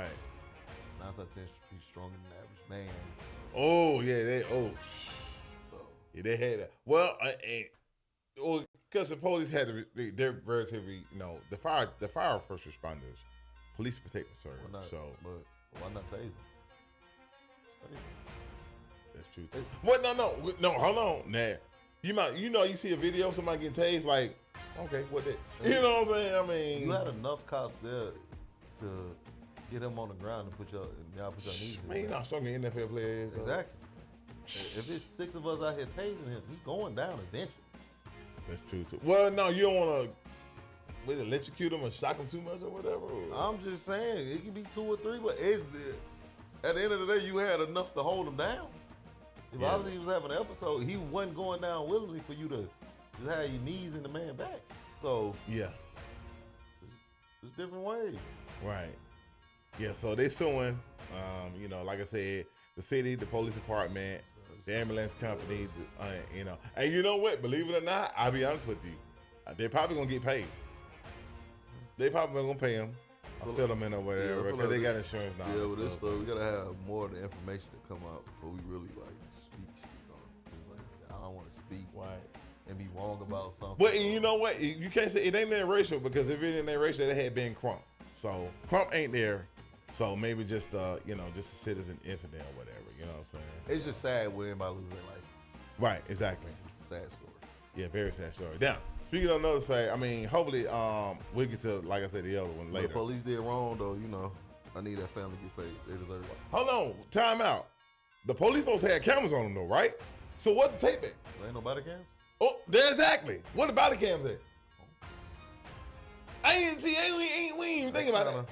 out of 10 he's stronger than the average man. Oh yeah, they had that. Well, because the police had they're relatively, the fire first responders, police protect the service. But why not tase him? That's true too. What? No, hold on. Nah, you see a video of somebody getting tased, like, okay, what that? You know what I'm saying? I mean, you had enough cops there to get him on the ground and put your knees in. Man, you're not stronger than NFL players. Exactly. If it's 6 of us out here tasing him, he's going down eventually. That's true too. Well, no, you don't want to electrocute him or shock him too much or whatever. I'm just saying it could be 2 or 3, but at the end of the day, you had enough to hold him down. If obviously he was having an episode, he wasn't going down willingly for you to just have your knees in the man back. So yeah, there's different ways. Right. Yeah. So they suing. Like I said, the city, the police department, the ambulance company. And you know what? Believe it or not, I'll be honest with you, they're probably gonna get paid. They probably gonna pay them a settlement or whatever because they got insurance now. Yeah, with this story, we gotta have more of the information to come out before we really speak on it. Like, I don't want to speak and be wrong about something. But you know what? You can't say it ain't that racial because if it ain't that racial, it had been Crump. So Crump ain't there. So maybe just just a citizen incident or whatever. You know what I'm saying? It's just sad when everybody loses their life. Right. Exactly. Sad story. Yeah, very sad story. Now, speaking of another side, I mean, hopefully, we'll get to, like I said, the other one later. The police did wrong, though. I need that family to get paid. They deserve it. Hold on, time out. The police supposed to have cameras on them, though, right? So what the tape at? There ain't no body cams? Oh, exactly. What the body cams at? We ain't even thinking about that.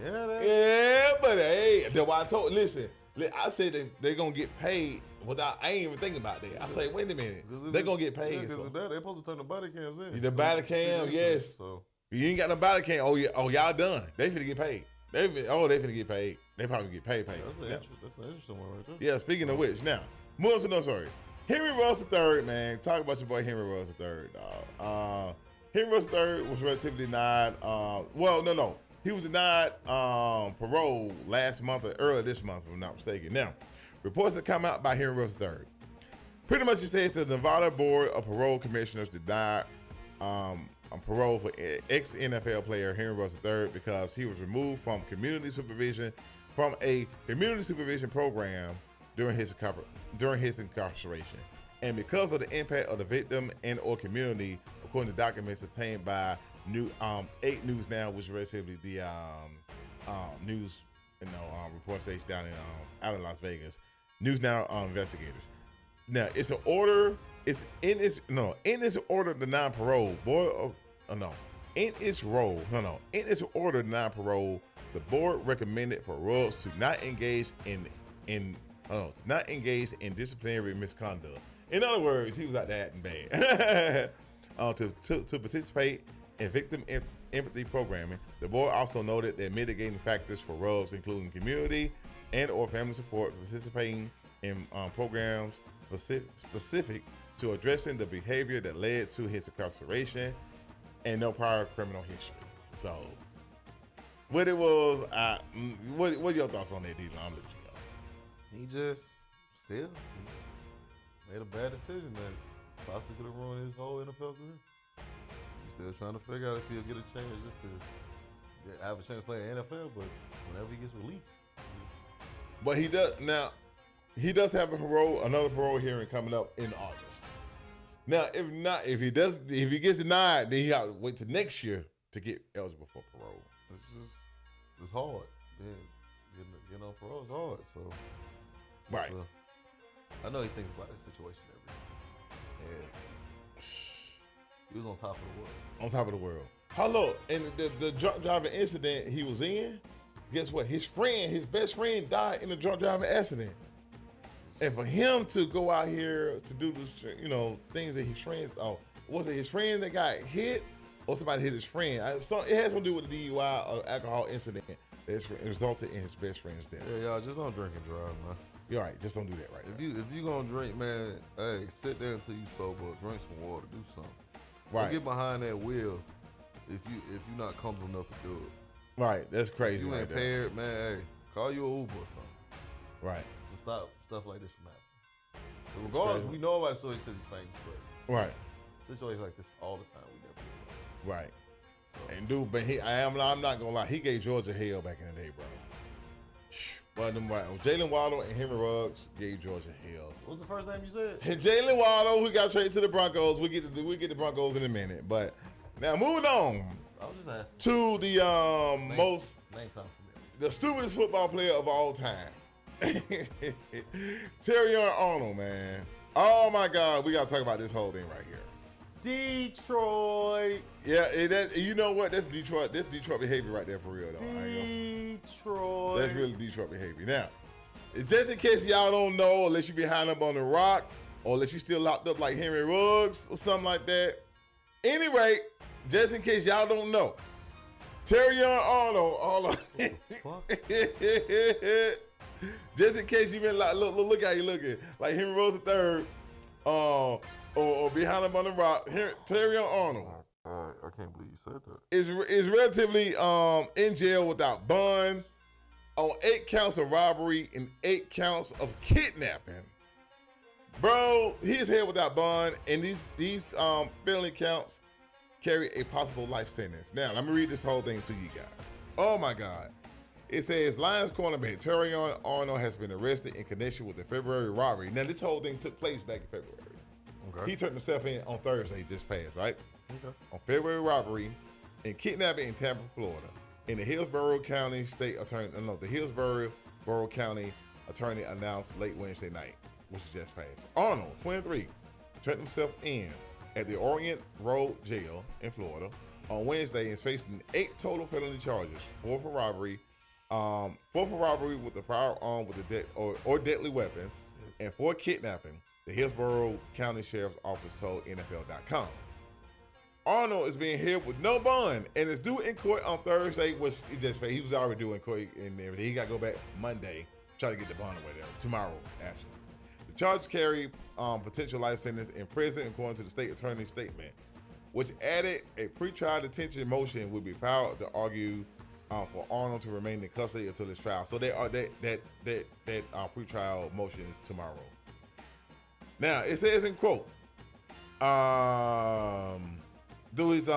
Yeah, but hey, that's why I told. Listen, I said they're gonna get paid without. I ain't even thinking about that. I say, wait a minute, they're gonna get paid. They're supposed to turn the body cams in. The body cam, yes. So you ain't got no body cam. Oh, y'all done. They finna get paid. They finna get paid. They probably get paid. That's an interesting one right there. Yeah, speaking of which, now, moving to no story. Henry Ruggs III, man. Talk about your boy Henry Ruggs III, dog. Henry Ruggs III was relatively denied. No. He was denied parole last month or earlier this month, if I'm not mistaken. Now, reports that come out by Henry Ruggs III. Pretty much it says the Nevada Board of Parole Commissioners denied parole for ex-NFL player Henry Ruggs III because he was removed from a community supervision program during his incarceration, and because of the impact of the victim and/or community, according to documents obtained by 8 News Now, which is relatively the news report station down in out in Las Vegas. News Now investigators. Now it's an order. It's in its order to deny parole. In its order to deny parole, the board recommended for Ruggs to not engage in disciplinary misconduct. In other words, he was out there acting bad. To participate in victim empathy programming, the board also noted that mitigating factors for Ruggs, including community and/or family support, participating in programs specific to addressing the behavior that led to his incarceration, and no prior criminal history. So, what it was, what are your thoughts on that, D-Lo? I'm let you go. He just still made a bad decision that possibly could have ruined his whole NFL career. He's still trying to figure out if he'll get a chance just to have a chance to play in the NFL, but whenever he gets released. But he does have another parole hearing coming up in August. Now, if he gets denied, then he got to wait till next year to get eligible for parole. It's hard. Getting on parole is hard. So, right. I know he thinks about that situation every day. And he was on top of the world. On top of the world. Hello, and the drunk driving incident he was in, guess what? His best friend died in a drunk driving accident. And for him to go out here to do this, things that his friends, was it his friend that got hit or somebody hit his friend? It has something to do with the DUI or alcohol incident that resulted in his best friend's death. Yeah, y'all, just don't drink and drive, man. You're right, just don't do that right now. If you gonna drink, man, hey, sit there until you sober, drink some water, do something. Right. Don't get behind that wheel if you're not comfortable enough to do it. Right, that's crazy. If you right impaired, man, hey, call you an Uber or something. Right. To stop stuff like this from happening. So regardless, we know about stories because he's famous, but right. Situations like this all the time, we never do. Right. So. And dude, but I'm not gonna lie, he gave Georgia hell back in the day, bro. But Jalen Waddle and Henry Ruggs gave Georgia hell. What was the first name you said? Jalen Waddle, who got traded to the Broncos. We get the Broncos in a minute, but now moving on. I was just asking. To the name time for me. The stupidest football player of all time. Terrion Arnold, man. Oh my God, we gotta talk about this whole thing right here. Detroit. Yeah, you know what? That's Detroit. That's Detroit behavior right there for real, though. Detroit. That's really Detroit behavior. Now, just in case y'all don't know, unless you behind up on the rock, or unless you still locked up like Henry Ruggs or something like that. Anyway, just in case y'all don't know, Terrion Arnold, just in case you been like, look how you looking, like Henry Ruggs III, or behind him on the rock, Terrion Arnold. I can't believe you said that. Is relatively in jail without bond on 8 counts of robbery and 8 counts of kidnapping. Bro, he's held without bond, and these felony counts carry a possible life sentence. Now, let me read this whole thing to you guys. Oh my God. It says Lions cornerback Terrion Arnold has been arrested in connection with the February robbery. Now, this whole thing took place back in February. Okay. He turned himself in on Thursday, just passed, right? Okay. On February robbery and kidnapping in Tampa, Florida. In the Hillsborough County the Hillsborough Borough County attorney announced late Wednesday night, which is just passed. Arnold, 23, turned himself in at the Orient Road Jail in Florida on Wednesday and is facing 8 total felony charges: 4 for robbery with a firearm with or deadly weapon, and 4 kidnapping. The Hillsborough County Sheriff's Office told NFL.com. Arnold is being held with no bond and is due in court on Thursday, which he was already due in court and everything. He got to go back Monday, try to get the bond away there. Tomorrow, actually. The charges carry potential life sentence in prison, according to the state attorney's statement, which added a pretrial detention motion will be filed to argue for Arnold to remain in custody until his trial. So they are that pretrial motion is tomorrow. Now it says in quote, do his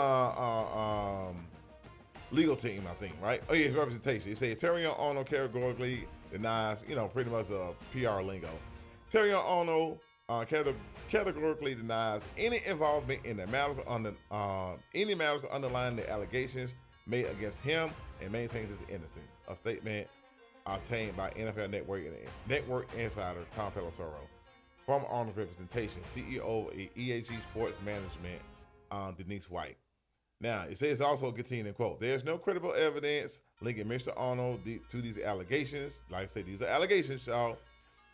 legal team, I think, right? Oh yeah, his representation. It says Terry Arnold categorically denies, pretty much a PR lingo. Terry Arnold categorically denies any involvement in the matters underlying the allegations made against him and maintains his innocence. A statement obtained by NFL Network insider Tom Pelissero from Arnold's representation, CEO of EAG Sports Management, Denise White. Now, it says also, continuing to quote, there's no credible evidence linking Mr. Arnold to these allegations. Like I said, these are allegations, y'all.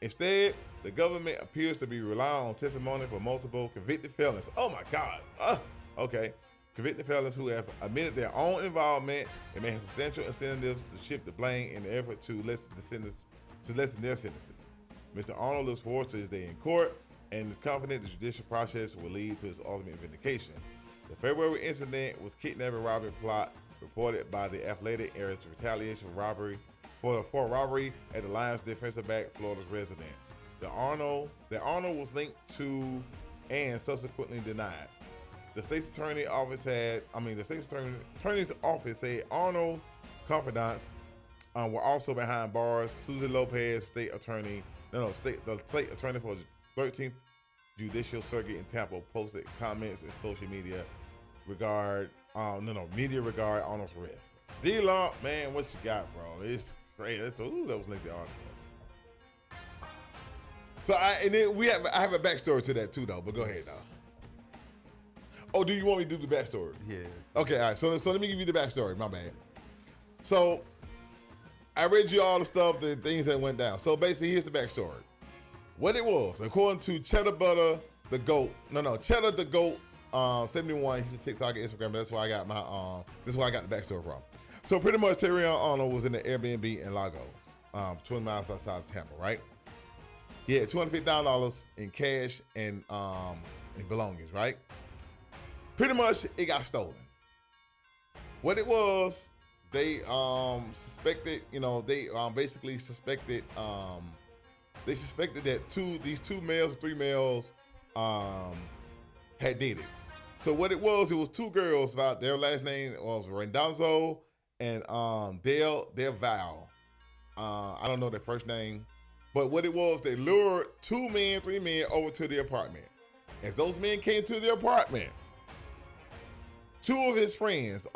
Instead, the government appears to be relying on testimony from multiple convicted felons. Oh my God. Okay. Convicted felons who have admitted their own involvement and may have substantial incentives to shift the blame in the effort to lessen their sentences. Mr. Arnold looks forward to his day in court and is confident the judicial process will lead to his ultimate vindication. The February incident was kidnapping robbery plot reported by the Athletic as retaliation for robbery at the Lions defensive back Florida's resident. The Arnold was linked to and subsequently denied. The state's attorney's office said Arnold's confidants were also behind bars. Susie Lopez, the state attorney for the 13th Judicial Circuit in Tampa, posted comments in social media regarding Arnold's arrest. D-Lump, man, what you got, bro? It's crazy. That was linked to Arnold. So I have a backstory to that too, though. But go ahead, though. Oh, do you want me to do the backstory? Yeah. Okay, all right. So let me give you the backstory. My bad. So I read you all the stuff, the things that went down. So basically, here's the backstory. What it was, according to Cheddar Butter the Goat. Cheddar the Goat 71. He's a TikTok and Instagram. That's why I got that's why I got the backstory from. So pretty much, Terry Arnold was in the Airbnb in Lago, 20 miles outside of Tampa, right? He had $250,000 in cash and belongings, right? Pretty much, it got stolen. What it was, they suspected, basically suspected, they suspected that these three males had did it. So what it was two girls, about their last name was Rendazzo and Del Val. I don't know their first name, but what it was, they lured three men over to the apartment. As those men came to the apartment, two of his friends,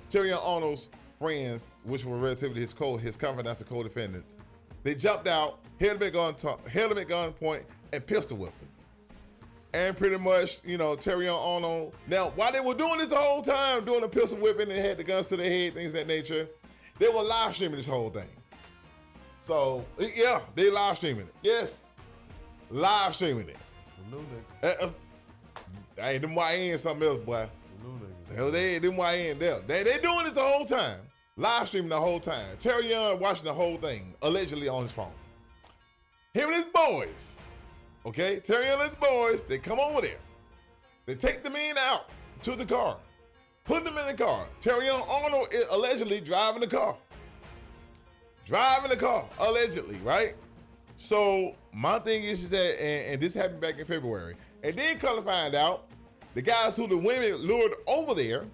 Terry Arnold's friends, which were relatively his confidential co-defendants, they jumped out, held him at gunpoint, and pistol whipped him. And pretty much, Terry Arnold. Now, while they were doing this the whole time, doing the pistol whipping and had the guns to their head, things of that nature, they were live streaming this whole thing. So, yeah, they live streaming it. Yes, live streaming it. Some new niggas. Hey, them YN something else, boy. Some new niggas. Hell, them YN there. They doing this the whole time. Live streaming the whole time. Terry Young watching the whole thing, allegedly on his phone. Him and his boys. Okay, Terry and his boys, they come over there. They take the men out to the car, put them in the car. Terry Arnold is allegedly driving the car. Allegedly, right? So my thing is that, and this happened back in February, and then come to find out, the guys who the women lured over there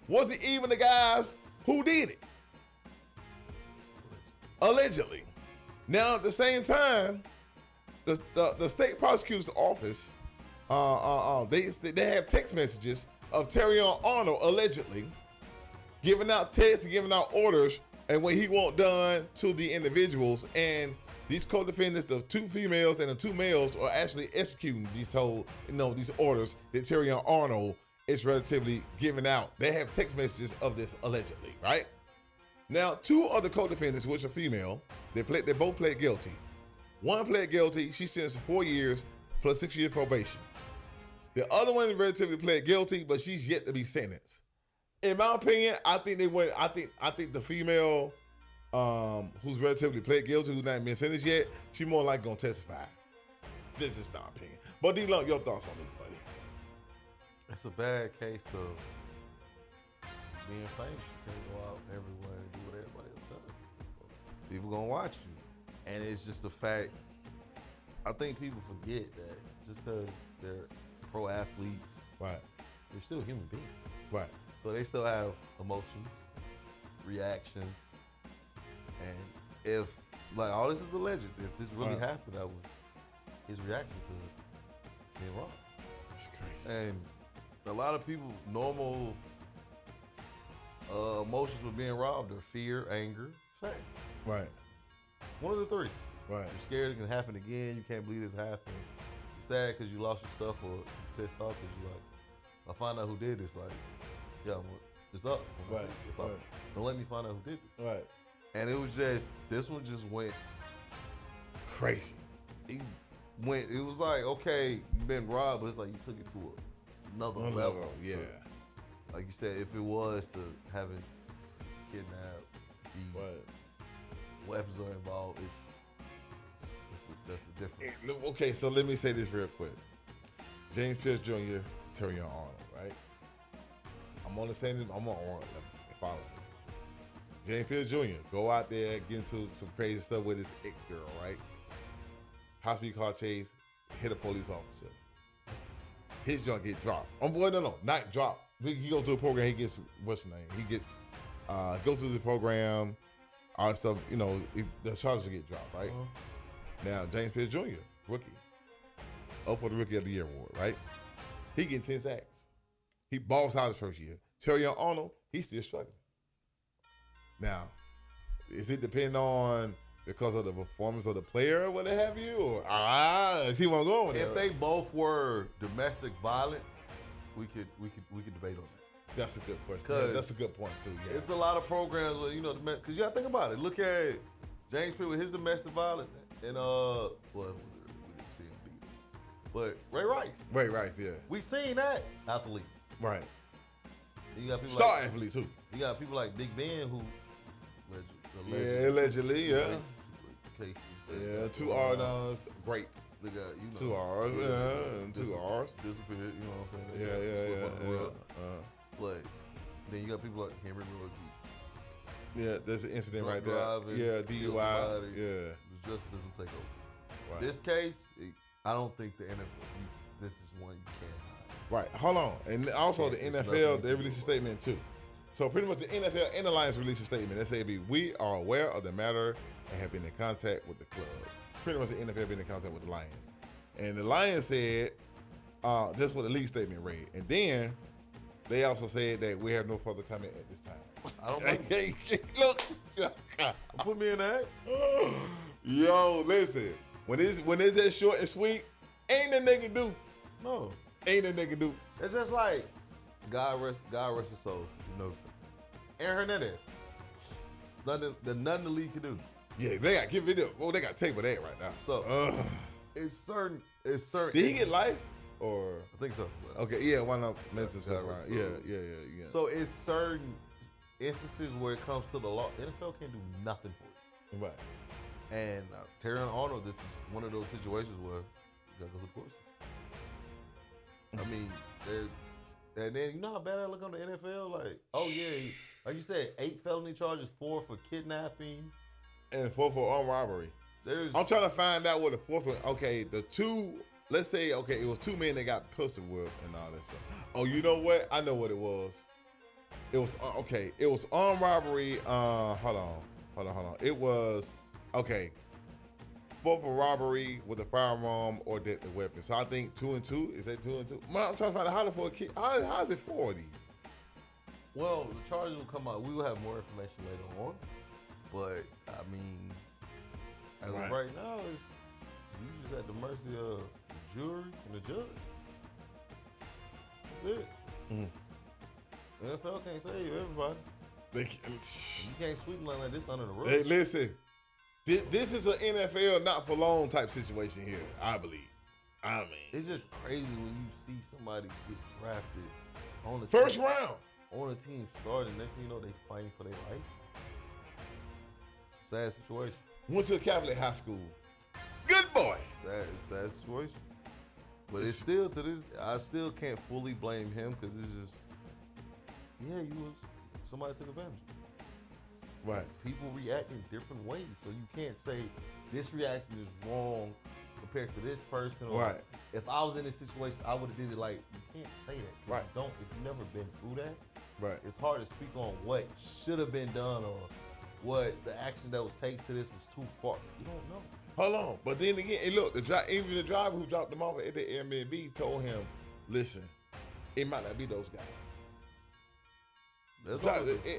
wasn't even the guys who did it. Allegedly. Now at the same time, the state prosecutor's office, they have text messages of Terry Arnold allegedly giving out texts and giving out orders and what he want done to the individuals. And these co-defendants, the two females and the two males, are actually executing these orders that Terry Arnold is relatively giving out. They have text messages of this allegedly, right? Now, two other co-defendants, which are female, they both pled guilty. One pled guilty. She sentenced to 4 years plus 6 years probation. The other one relatively pled guilty, but she's yet to be sentenced. In my opinion, I think they went. I think the female who's relatively pled guilty, who's not been sentenced yet, she more likely gonna testify. This is my opinion. But D-Lump, your thoughts on this, buddy? It's a bad case of being famous. You can't go out everywhere and do what everybody else does. People gonna watch you. And it's just a fact. I think people forget that just because they're pro athletes, Right. they're still human beings. Right. So they still have emotions, reactions, and if like all this is alleged, if this really happened, that was his reaction to being robbed. It's crazy. And a lot of people, normal emotions with being robbed are fear, anger, shame. Right. One of the three. Right. You're scared it can happen again. You can't believe this happened. You're sad because you lost your stuff, or you're pissed off because you like, I find out who did this. Like, yeah, it's up. Right. Don't let me find out who did this. Right. And it was just, this one just went Crazy. It was like, okay, you've been robbed, but it's like you took it to another level. Yeah. So, like you said, if it was to having kidnapped, weapons are involved, that's the difference. Okay, so let me say this real quick. James Pierce Jr., Terry Arnold, right? I'm on the same. I'm on Arnold. Follow me. James Pierce Jr. go out there, get into some crazy stuff with his ex-girl, right? High-speed car chase, hit a police officer. His junk get dropped. Not dropped. He goes through a program. He gets what's the name? He gets goes through the program. All that stuff. You know, the charges get dropped, right? Now James Pierce Jr., rookie, up for the Rookie of the Year award, right? He getting 10 sacks. He balls out his first year. Terry Arnold, he's still struggling. Now, is it depending on because of the performance of the player or what have you, or see where I'm going with If that? they both were domestic violence, we could debate on that. That's a good question. Yeah, that's a good point too. Yeah, It's a lot of programs where because you gotta think about it. Look at James Pierce with his domestic violence, and well, we didn't see him beat him, but Ray Rice. Ray Rice, yeah, We seen that out the league. right. You got people Star like, athlete too. You got people like Big Ben who Allegedly, yeah. Cases. Yeah, 2 R's, great. They got, 2 R's, yeah, and 2 R's. Disappeared, you know what I'm saying? Yeah. But then you got people like Henry Ruggie. Yeah, there's an incident right there. Driving, Yeah, DUI. Yeah. The justice system take over. Right. This case, I don't think the NFL, this is one you can't hide. Right. Hold on. And also the It's NFL, nothing they to released a do. statement too. So pretty much the NFL and the Lions released a statement. They say, we are aware of the matter and have been in contact with the club. Pretty much the NFL been in contact with the Lions. And the Lions said, that's what the league statement read. And then they also said that we have no further comment at this time. I don't know. Look. Put me in that. Yo, listen. When it's that short and sweet, ain't nothing they can do. No. Ain't nothing they can do. It's just like, God rest his soul. You know, Aaron Hernandez. Nothing the league can do. Yeah, they got to give it up. Well, they got to take with that right now. So it's certain. Did he get life or? I think so. Okay, yeah, why not mess himself around? So- Yeah. So it's certain instances where it comes to the law. NFL can't do nothing for you. Right. And Terry Arnold, this is one of those situations where you gotta go to the courses. I mean, and then you know how bad I look on the NFL? Like, oh yeah, like you said, 8 felony charges, 4 for kidnapping. And 4 for armed robbery. I'm trying to find out what the 4th one. Okay, the 2. Let's say it was 2 men that got pistol whipped and all that stuff. Oh, you know what? I know what it was. It was okay. It was armed robbery. Hold on. It was 4 for robbery with a firearm or deadly weapon. So I think 2 and 2. Is that 2 and 2? Man, I'm trying to find out how for a kid. How is it 4 of these? Well, the charges will come out. We will have more information later on. But I mean, as of right now, you just at the mercy of the jury and the judge. That's it. The NFL can't save everybody. You can't sweep nothing like this under the rug. Hey, listen. This is an NFL not for long type situation here, I believe. I mean, It's just crazy when you see somebody get drafted on the first team, round. on a team starting. Next thing you know, they fighting for their life. It's a sad situation. Went to a Catholic high school. Good boy. Sad situation. But it's still to this. I still can't fully blame him because it's just, somebody took advantage. Right. People react in different ways, so you can't say this reaction is wrong compared to this person. Or Right. if I was in this situation, I would have did it like. You can't say that. Right. If you've never been through that, Right. it's hard to speak on what should have been done or what the action that was taken to this was too far. You don't know. Hold on. But then again, hey, look, even the driver who dropped them off at the Airbnb told him, listen, it might not be those guys.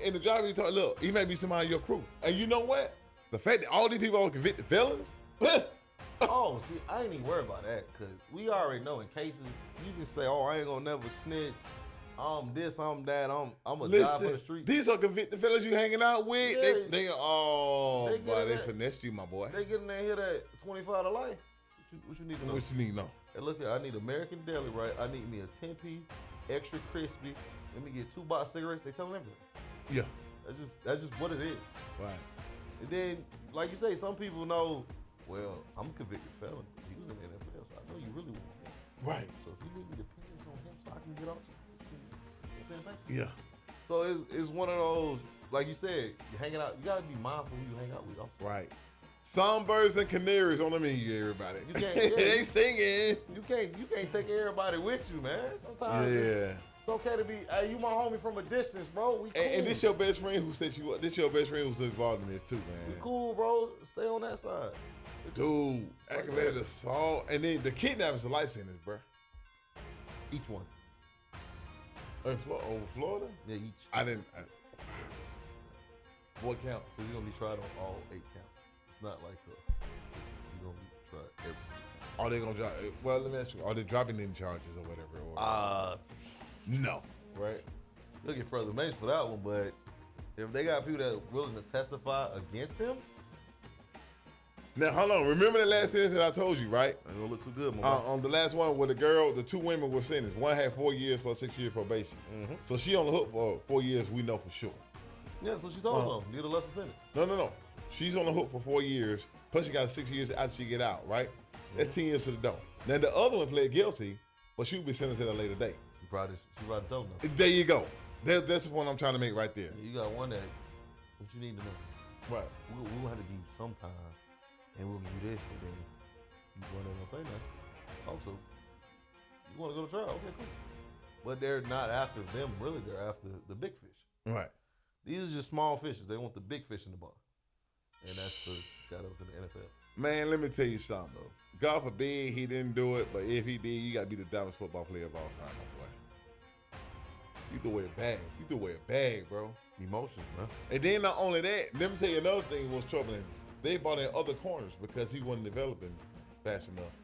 And the driver, he told, look, he may be somebody in your crew. And you know what? The fact that all these people are convicted felons. Oh, see, I ain't even worried about that because we already know in cases you can say, oh, I ain't gonna never snitch. I'm this, I'm that, I'm a die for the street. These are convicted fellas you hanging out with. Yeah. They finessed you, my boy. They get in there and hit that 25 to life. What you need to know? What you need to know? Hey, look here, I need American Deli, right? I need me a 10-piece, extra crispy. Let me get 2 box cigarettes. They telling everything. Yeah. That's just what it is. Right. And then, like you say, some people know, well, I'm a convicted felon. He was in the NFL, so I know you really want him. Right. So if you need me to dependence on him so I can get off, Yeah. So it's one of those, like you said, you're hanging out. You gotta be mindful who you hang out with. Also. Right. Songbirds and canaries on the menu, everybody. You can't. They singing. You can't take everybody with you, man. Sometimes it's okay to be. Hey, you my homie from a distance, bro. We cool. And this your best friend who set you up. This your best friend who's involved in this too, man. We cool, bro. Stay on that side. Dude, aggravated assault, and then the kidnapping's a life sentence, bro. Each one. Over Florida? Yeah, each. I didn't. What counts? Because you're gonna be tried on all 8 counts. It's not like you're gonna be tried every single time. Are they gonna drop? Well, let me ask you. Are they dropping in charges or whatever? No. Right. You'll get further measures for that one, but if they got people that are willing to testify against him. Now, hold on. Remember the last sentence that I told you, right? Ain't gonna look too good, man. On the last one where the 2 women were sentenced. One had 4 years plus 6 years probation. Mm-hmm. So she on the hook for 4 years, we know for sure. Yeah, so she told them, get a lesser sentence. No. She's on the hook for 4 years, plus she got 6 years after she get out, right? That's 10 years to the door. Now, the other one pled guilty, but she'll be sentenced at a later date. She probably told them. There you go. That's the point I'm trying to make right there. Yeah, you got one that, what you need to know. Right. We'll have to give you some time, and we'll do this, and then you going there and say nothing. Also, you want to go to trial? Okay, cool. But they're not after them, really. They're after the big fish. Right. These are just small fishes. They want the big fish in the bar. And that's the guy that was in the NFL. Man, let me tell you something. God forbid he didn't do it, but if he did, you got to be the dumbest football player of all time, my boy. You threw away a bag. You threw away a bag, bro. Emotions, man. And then not only that, let me tell you another thing was troubling. They brought in other corners because he wasn't developing fast enough.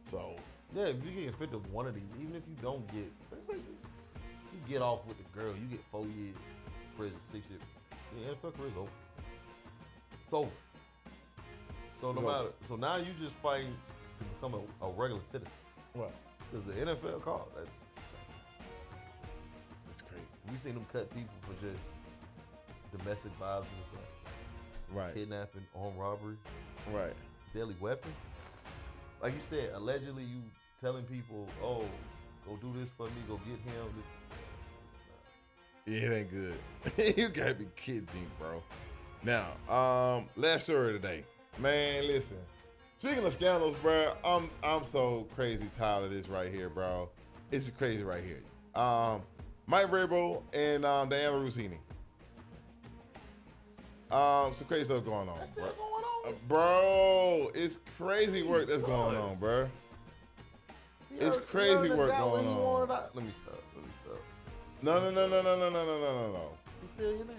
So. Yeah, if you get fit to one of these, even if you don't get, let's say you get off with the girl, you get 4 years prison, 6 years. Yeah, NFL career's over. It's over. So so now you just fighting to become a regular citizen. What? Because the NFL call, that's crazy. We seen them cut people for just domestic violence and stuff. Right. Kidnapping, armed robbery. Right. Deadly weapon. Like you said, allegedly you telling people, oh, go do this for me, go get him. Yeah, it ain't good. You gotta be kidding me, bro. Now, last story today. Man, listen. Speaking of scandals, bro, I'm so crazy tired of this right here, bro. It's crazy right here. Mike Vrabel and Diana Rossini. Some crazy stuff going on. That's still bro. going on? Bro, it's crazy work that's going on, bro. It's crazy work going on. Let me stop. No. He's still in there.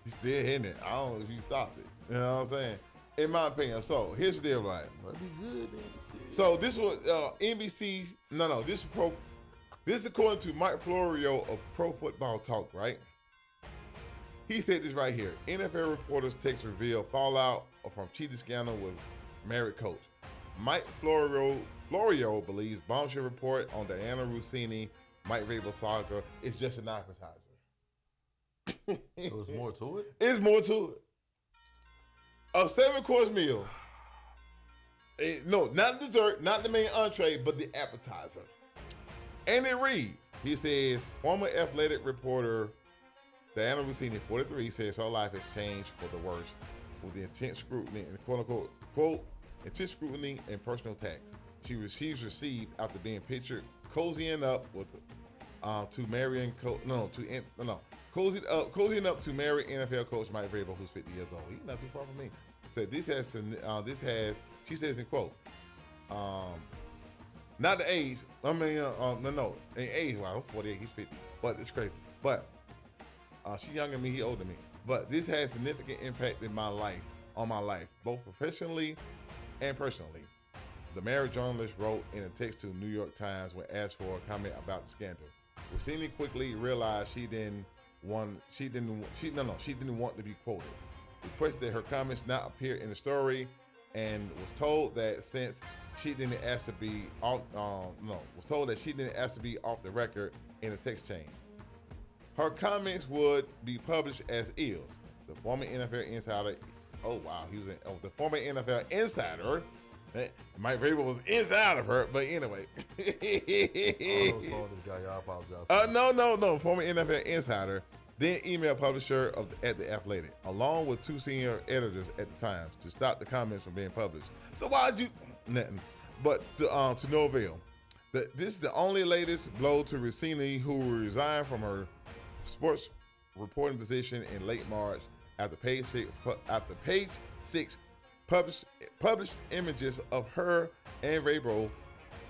He's still hitting it. I don't know if you stopped it. You know what I'm saying? In my opinion. So here's the deal, right? Must be good, then. So this was NBC. No. This is according to Mike Florio of Pro Football Talk, right? He said this right here. NFL reporters text reveal fallout from cheating scandal with married coach. Mike Florio believes bombshell report on Diana Rossini, Mike Vrabel saga is just an appetizer. So there's more to it? It's more to it. A 7-course meal. No, not the dessert, not the main entree, but the appetizer. And it reads, he says, former athletic reporter Diana Rossini, 43, says her life has changed for the worse with the intense scrutiny and quote, intense scrutiny and personal attacks she's received after being pictured cozying up with cozying up to marry NFL coach Mike Vrabel, who's 50 years old. He's not too far from me. Said she says in quote, not the age. I mean, no, in age. Well, I'm 48. He's 50. But it's crazy. But she's younger than me. He older than me. But this has significant impact on my life, both professionally and personally. The married journalist wrote in a text to New York Times when asked for a comment about the scandal. Rossini quickly realized she didn't want to be quoted. Requested that her comments not appear in the story, and was told that since she didn't ask to be off, the record in a text chain. Her comments would be published as is. The former NFL insider, the former NFL insider. Mike Vrabel was inside of her, but anyway. I apologize. No. Former NFL insider, then email publisher at The Athletic, along with 2 senior editors at the Times, to stop the comments from being published. So why'd you? Nothing. But to no avail. This is the only latest blow to Rossini, who resigned from her sports reporting position in late March after Page Six published images of her and Vrabel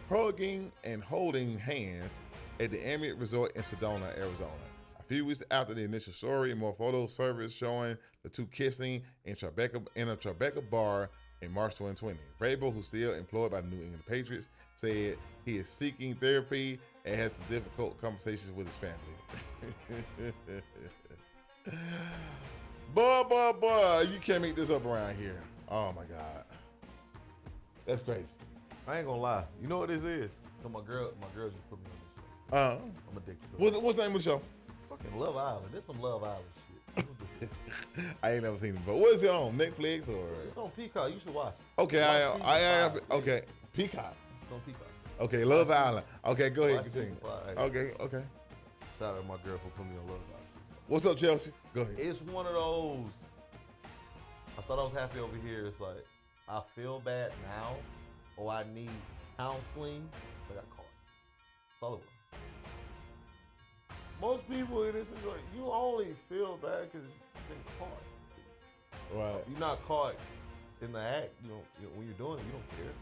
hugging and holding hands at the Amiot Resort in Sedona, Arizona. A few weeks after the initial story, more photos surfaced showing the two kissing in a Tribeca bar in March 2020. Vrabel, who's still employed by the New England Patriots, said he is seeking therapy and has some difficult conversations with his family. Boy, you can't make this up around here. Oh my God, that's crazy. I ain't gonna lie. You know what this is? So my girl just put me on this show. I'm addicted to it. What's the name of the show? Fucking Love Island. This some Love Island shit. I ain't never seen it, but what is it on? Netflix or? It's on Peacock. You should watch it. Okay, okay. Peacock. It's on Peacock. Okay, Love Island. Okay, go ahead, continue. Okay. Shout out to my girl for putting me on Love Island. What's up, Chelsea? Go ahead. It's one of those. I thought I was happy over here. It's like, I feel bad now, or I need counseling, but I got caught. That's all it was. Most people in this is like, you only feel bad because you've been caught. Right. You're not caught in the act. You don't, when you're doing it, you don't care.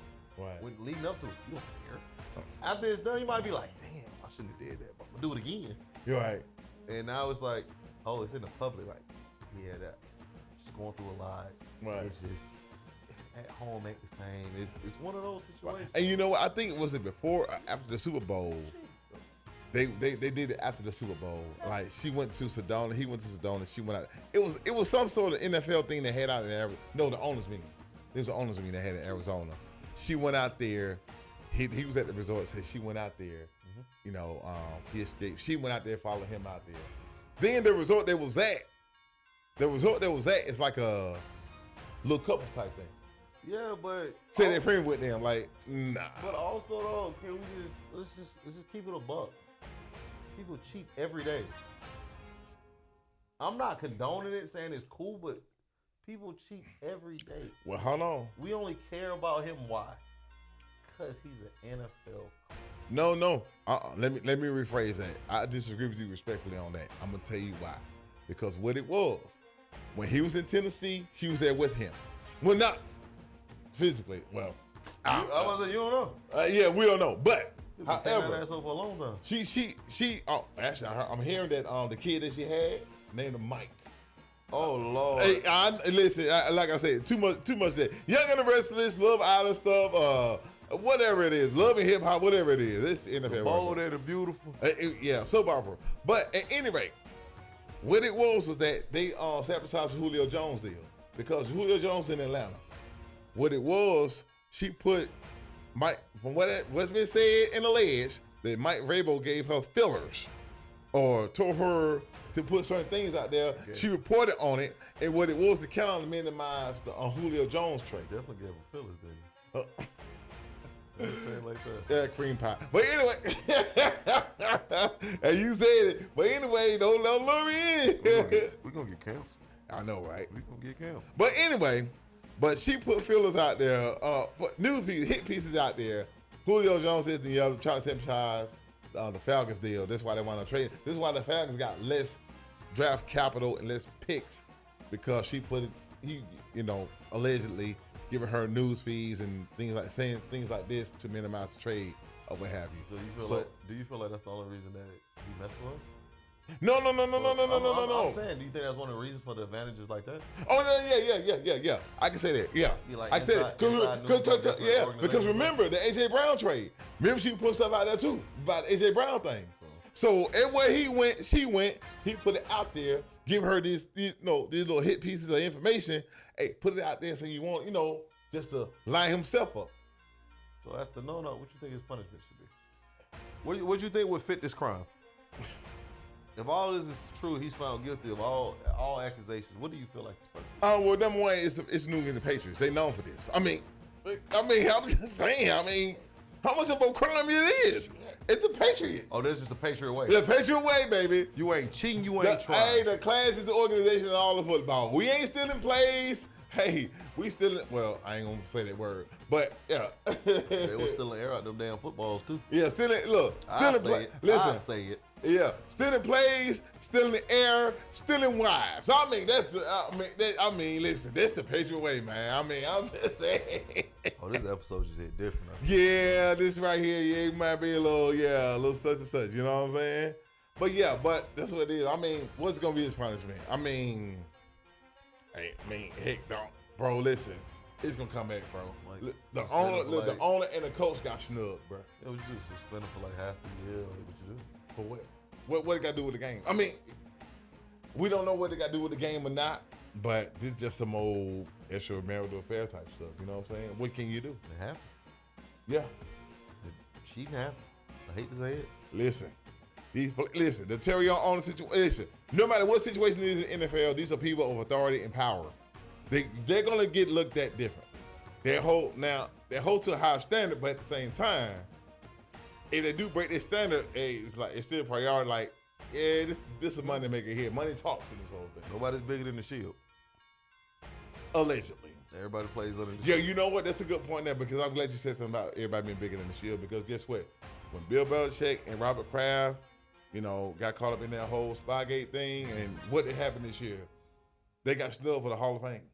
Right. When leading up to it, you don't care. After it's done, you might be like, damn, I shouldn't have did that, but I'm gonna do it again. You're right. And now it's like, oh, it's in the public. Like, yeah, that just going through a lot. Right. It's just at home ain't the same. It's one of those situations. And you know what? I think was it before or after the Super Bowl? They did it after the Super Bowl. Like she went to Sedona, he went to Sedona, she went out. It was some sort of NFL thing they had out in Arizona. No, the owners meeting. There was an owners meeting they had in Arizona. She went out there. He was at the resort. So she went out there. You know, he escaped. She went out there, followed him out there. Then the resort they was at, it's like a little couples type thing. Yeah, but say they're friends with them, like nah. But also though, can we let's just keep it a buck. People cheat every day. I'm not condoning it, saying it's cool, but people cheat every day. Well, hold on. We only care about him. Why? Because he's an NFL coach. No. Let me rephrase that. I disagree with you respectfully on that. I'm gonna tell you why. Because what it was, when he was in Tennessee, she was there with him. Well, not physically. Well, I was like, you don't know. Yeah, we don't know. But however, that ass up for a long time. She. Oh, actually, I'm hearing that the kid that she had named him Mike. Oh Lord. Hey, listen. Like I said, too much. That Young and the Restless, Love Island stuff. Whatever it is, love and hip hop, whatever it is, it's NFL. Bold and beautiful. Yeah, soap opera. But at any rate, what it was that they sabotaged the Julio Jones deal because Julio Jones in Atlanta. What it was, she put from what's been said and alleged that Mike Vrabel gave her fillers or told her to put certain things out there. Okay. She reported on it, and what it was to kind of minimize the Julio Jones trade. Definitely gave her fillers, didn't he? Say it like that. Yeah, cream pie. But anyway, and you said it. But anyway, don't let me in. We're gonna get canceled. I know, right? We're gonna get canceled. But anyway, she put fillers out there, put news pieces, hit pieces out there. Julio Jones is the other trying to sabotage the Falcons deal. That's why they want to trade. This is why the Falcons got less draft capital and less picks, because she put it, allegedly giving her news feeds and things like saying things like this to minimize the trade or what have you. Do you feel like that's the only reason that he messed with her? No. I'm saying, do you think that's one of the reasons for the advantages like that? Oh no, yeah. I can say that. Yeah, like I said it. Because remember the AJ Brown trade. Remember she put stuff out there too about the AJ Brown thing. So everywhere he went, she went. He put it out there, give her these little hit pieces of information. Hey, put it out there so you want, just to line himself up. So after what you think his punishment should be? What you think would fit this crime? If all this is true, he's found guilty of all accusations. What do you feel like his punishment? Well, number one, it's New England Patriots. They known for this. I mean, I'm just saying. How much of a crime it is? It's the Patriots. Oh, this is the Patriot way. The Patriot way, baby. You ain't cheating. You ain't trying. Hey, the classiest organization in all of football. We ain't stealing plays. Hey, we stealing. Well, I ain't gonna say that word, but yeah. They was stealing air out them damn footballs too. Yeah, stealing. Look, stealing play. Listen, I say it. Yeah, stealing plays, stealing the air, stealing wives. I mean, listen, that's the Patriot way, man. I mean, I'm just saying. Oh, this episode just hit different. Yeah, this right here, it might be a little such and such. You know what I'm saying? But that's what it is. I mean, what's gonna be his punishment? Heck, don't, bro. Listen, it's gonna come back, bro. Like, the owner and the coach got snubbed, bro. Yeah, what you do? Suspend him for like half the year. What you do? For what? What it got to do with the game? I mean, we don't know what it got to do with the game or not, but this is just some old extramarital affair type stuff. You know what I'm saying? What can you do? It happens. Yeah. Cheating happens. I hate to say it. Listen, the Terry on the situation. No matter what situation it is in the NFL, these are people of authority and power. They're gonna get looked at different. They hold to a higher standard, but at the same time, if they do break their standard, it's still a priority. Like, yeah, this is money maker here. Money talks in this whole thing. Nobody's bigger than the Shield. Allegedly. Everybody plays under the Shield. Yeah, you know what? That's a good point there, because I'm glad you said something about everybody being bigger than the Shield, because guess what? When Bill Belichick and Robert Kraft, got caught up in that whole Spygate thing and what happened this year, they got snubbed for the Hall of Fame.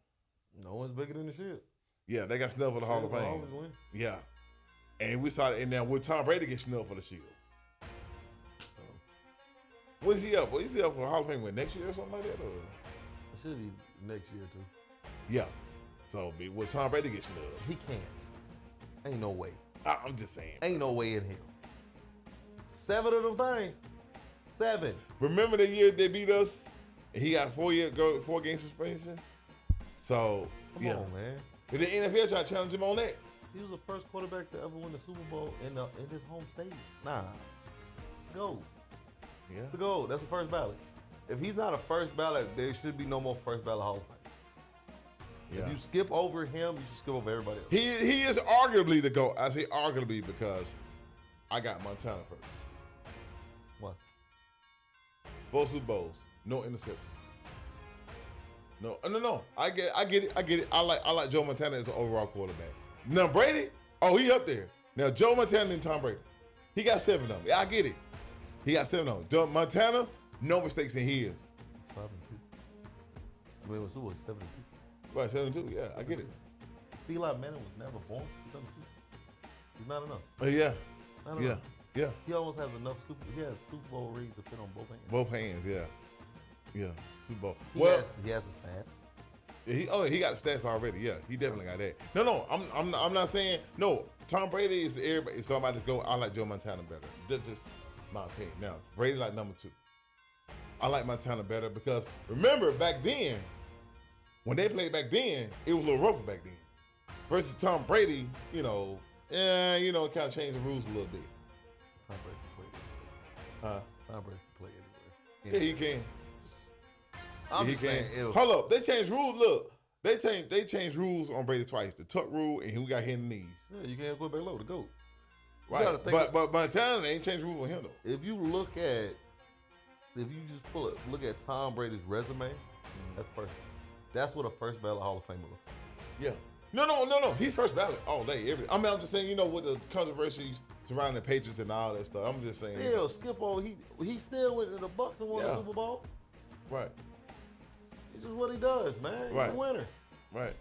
No one's bigger than the Shield. Yeah, they got snubbed for the Hall of Fame. Always win. Yeah. And we saw it in there with Tom Brady get snubbed for the Shield. When's he up? Is he up for Hall of Fame next year or something like that? Or? It should be next year too. Yeah. So will Tom Brady get snubbed? He can't. Ain't no way. I'm just saying. Ain't no way in hell. 7 of them things. 7. Remember the year they beat us? And he got 4-game suspension. So come on, man. But the NFL tried to challenge him on that. He was the first quarterback to ever win the Super Bowl in his home stadium. Nah. Let's go. Yeah. Let's go. That's the first ballot. If he's not a first ballot, there should be no more first ballot Hall of Fame. Yeah. If you skip over him, you should skip over everybody else. He is arguably the GOAT. I say arguably because I got Montana first. What? 4 Super Bowls, no interception. No. I get it. I like Joe Montana as an overall quarterback. Now Brady, he up there. Now Joe Montana and Tom Brady, he got 7 of them. Yeah, I get it. He got 7 of them. Joe Montana, no mistakes in his. It's 5-2. I mean, it was 7-2. Right, 7-2. Yeah, I get it. Eli Manning was never born. 7-2. He's not enough. Yeah. Not enough. Yeah. He almost has enough He has Super Bowl rings to fit on both hands. Both hands. Yeah. Yeah. Super Bowl. He has the stats. Yeah, he got the stats already. Yeah, he definitely got that. No, I'm not saying no. Tom Brady is everybody. If somebody's go, I like Joe Montana better. That's just my opinion. Now Brady like number 2. I like Montana better because remember back then, when they played back then, it was a little rougher back then. versus Tom Brady, kind of changed the rules a little bit. Tom Brady can play anywhere. Huh? Tom Brady can play anywhere. Yeah, he can. I'm he just can. saying, Hold up, they changed rules. Look, they changed rules on Brady twice. The tuck rule, and he got hit in the knees. Yeah, you can't put back low to go. Right, but Montana, they ain't changed rules on him though. If you just look at Tom Brady's resume, that's what a first ballot Hall of Famer looks like. Yeah. No. He's first ballot all day. I'm just saying, with the controversies surrounding the Patriots and all that stuff. I'm just saying. Still, skip over. He still went to the Bucks and won the Super Bowl. Right. It's just what he does, man. He's a winner. Right.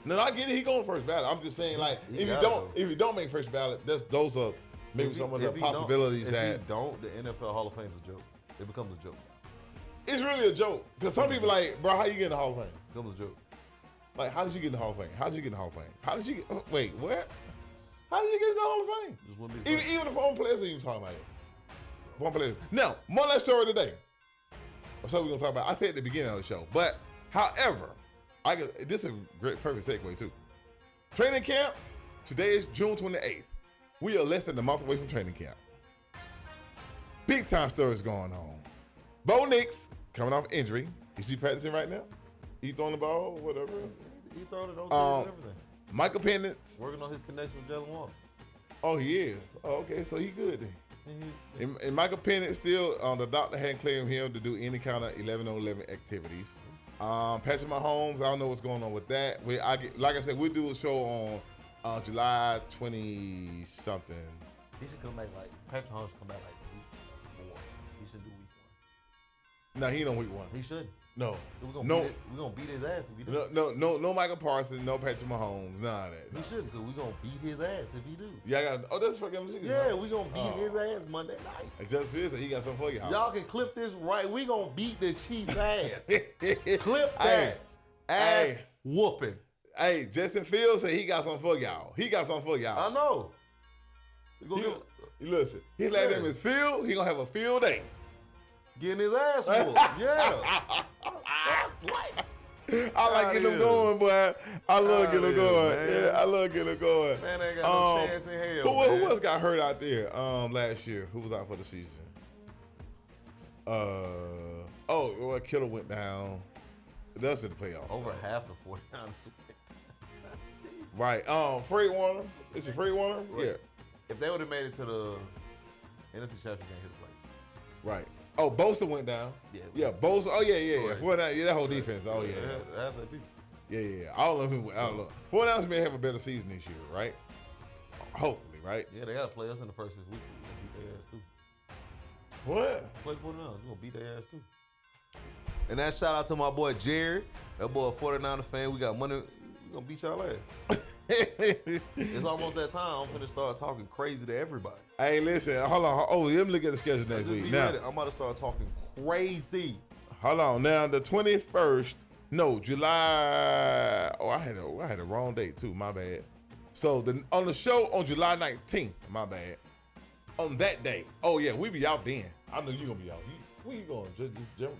No, I get it. He going first ballot. I'm just saying, like, if you don't make first ballot, those are maybe some of the possibilities that. If you don't, the NFL Hall of Fame is a joke. It becomes a joke. It's really a joke because some people like, bro, how you get in the Hall of Fame? It becomes a joke. Like, how did you get in the Hall of Fame? How did you get in the Hall of Fame? How did you get? Wait, what? How did you get in the Hall of Fame? Just wouldn't be Even the former players that you talking about it. Former players. Now, one last story today. That's what we're gonna talk about. I said at the beginning of the show, but however, this is a great perfect segue too. Training camp. Today is June 28th. We are less than a month away from training camp. Big time stories going on. Bo Nix coming off injury. Is he practicing right now? He throwing the ball, whatever. He throwing it on and everything. Michael Penix. Working on his connection with Jalen Waddle. Oh, he is. Oh, okay, so he good then. And Michael Penix still, the doctor hadn't cleared him to do any kind of 11-on-11 activities. Patrick Mahomes, I don't know what's going on with that. Like I said, we'll do a show on July 20-something. He should come back Patrick Mahomes should come back week 4. He should do week 1. No, he ain't on week 1. He shouldn't. No. We're gonna beat his ass if he do. No Michael Parsons, no Patrick Mahomes, none of that. He shouldn't, because we're gonna beat his ass if he do. Yeah, that's fucking legit. Yeah, we're gonna beat his ass Monday night. It just feels like he got something for y'all. Y'all can clip this right. We gonna beat the Chiefs' ass. Clip that. Ass whooping. Hey, Justin Fields said he got something for y'all. I know. Listen, his last name is Phil. He gonna have a field day. Getting his ass whooped. Yeah. What? I like getting them going, boy. I love getting them going. Man. Yeah, I love getting them going. Man, they ain't got no chance in hell. Who else got hurt out there last year? Who was out for the season? Kittle went down. That's in the playoffs. Over half the 49ers. Right. Fred Warner. Is it Fred Warner? Right. Yeah. If they would have made it to the NFC Championship game, he'd play. Right. Oh, Bosa went down. Yeah. Bosa. Oh, yeah. That whole defense. Oh, yeah. Yeah. All of them. 49ers may have a better season this year, right? Hopefully, right? Yeah, they got to play us in the first 6 weeks. We're going to beat their ass, too. What? Play 49ers. We're going to beat their ass, too. And that shout out to my boy Jared. That boy a 49ers fan. We got money. We're going to beat y'all ass. It's almost that time. I'm finna start talking crazy to everybody. Hey, listen. Hold on. Oh, let me look at the schedule next week. Now, I'm about to start talking crazy. Hold on. Now, the 21st. No, July. Oh, I had a wrong date too. My bad. So on the show on July 19th. My bad. On that day. Oh yeah, we be out then. I know you gonna be out. Where you going?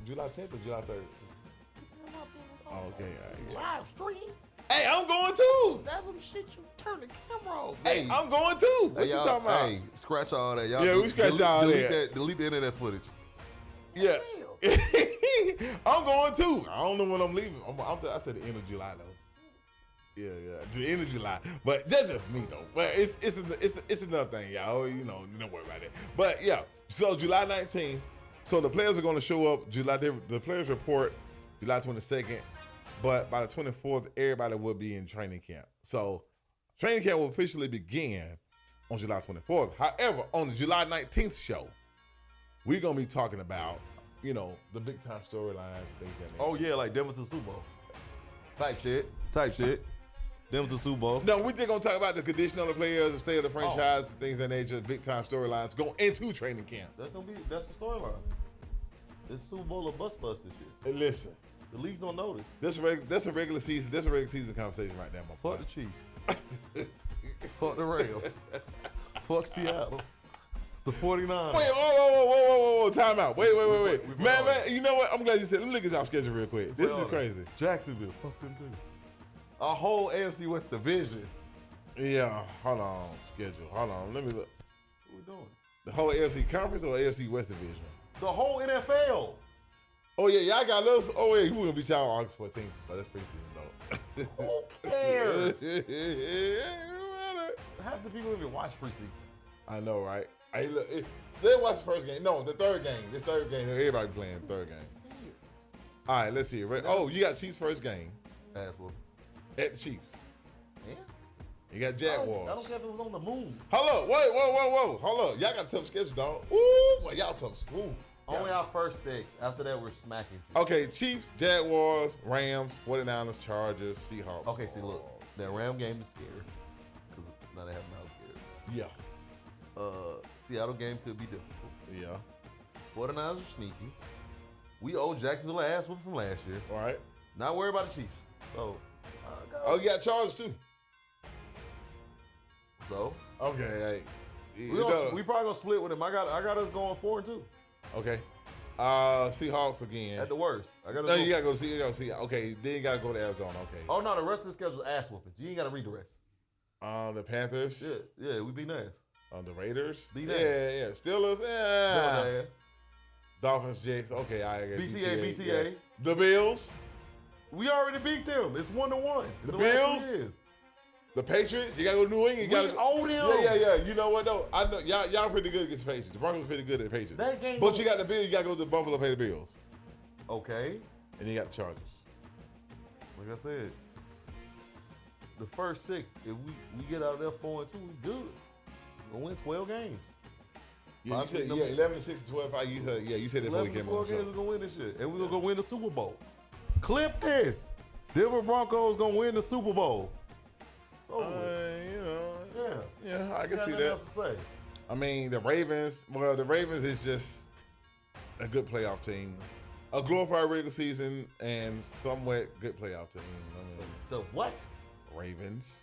July 10th or July 3rd? Okay. Live stream. Hey, I'm going too. That's some shit you turn the camera off. Hey, I'm going too. What you talking about? Hey, scratch all that. Y'all we scratch all that. Delete the internet footage. Yeah. I'm going too. I don't know when I'm leaving. I said the end of July though. Yeah. The end of July. But that's just me though. But it's another thing, y'all. Don't worry about it. But yeah. So July 19th. So the players are going to show up. The players report July 22nd. But by the 24th, everybody will be in training camp. So training camp will officially begin on July 24th. However, on the July 19th show, we're going to be talking about, the big time storylines and things like that. Oh, yeah, like Denver to Super Bowl. Type shit. Denver to Super Bowl. No, we're just going to talk about the condition of the players, the state of the franchise, things of that nature, big time storylines going into training camp. That's the storyline. It's Super Bowl or bust this year. And listen. The league's on notice. That's a regular season. That's a regular season conversation right now, my boy. Fuck the Chiefs. Fuck the Rams. Fuck Seattle. The 49ers. Wait, whoa, time out. Wait. Man, you know what? I'm glad you said. Let me look at y'all schedule real quick. This is crazy. Jacksonville. Fuck them too. A whole AFC West division. Yeah, hold on. Schedule. Hold on. Let me look. What we doing? The whole AFC conference or AFC West division? The whole NFL. Oh yeah, y'all got those. Oh yeah, we're gonna beat y'all on August 14th, but that's preseason though. Who cares? Half the people even watch preseason. I know, right? Hey, look, they watch the first game. No, the third game. This third game, everybody playing the third game. All right, let's see. Oh, you got Chiefs first game Ass whooping. at the Chiefs. Yeah. You got Jaguars. I don't care if it was on the moon. Hold up, whoa. Hold up. Y'all got a tough schedule, dog. Ooh, well, y'all tough. Ooh. Only our first 6. After that, we're smacking you. Okay, Chiefs, Jaguars, Rams, 49ers, Chargers, Seahawks. Okay, see, look. That Ram game is scary. Because now they have Miles Garrett. Yeah. Seattle game could be difficult. Yeah. 49ers are sneaky. We owe Jacksonville an ass whooping from last year. All right. Not worried about the Chiefs. So, Oh, you got Chargers too. So, Okay, hey. we probably gonna split with him. I got us going 4-2 Okay. Seahawks again. at the worst. No, you gotta go see. You gotta see. Okay, then you gotta go to Arizona. Okay. Oh no, the rest of the schedule is ass whoopings. You ain't gotta read the rest. The Panthers. Yeah, we beat ass. The Raiders. Beat yeah. Steelers. Yeah. Still ass. Dolphins. Jets. Okay, I got BTA. Yeah. The Bills. We already beat them. It's 1-1. The last 2 Bills? years. The Patriots. You gotta go to New England. You We owe them. Yeah. You know what though? I know y'all pretty good against the Patriots. The Broncos pretty good at the Patriots. That game But you got the Bills. You gotta go to Buffalo play the Bills, Okay. and you got the Chargers. Like I said, the first 6, if we get out of there 4-2, we good. We'll win 12 games. Yeah, you said 11-6 to 12-5. You said that before 11 you came 12 on the games, show. we're gonna win this shit. And we're gonna go win the Super Bowl. Clip this. Denver Broncos gonna win the Super Bowl. It's over with. You know. Yeah. I can Got see nothing that. else to say. I mean, the Ravens. Well, the Ravens is just a good playoff team, a glorified regular season, and somewhat good playoff team. I mean, The what? Ravens.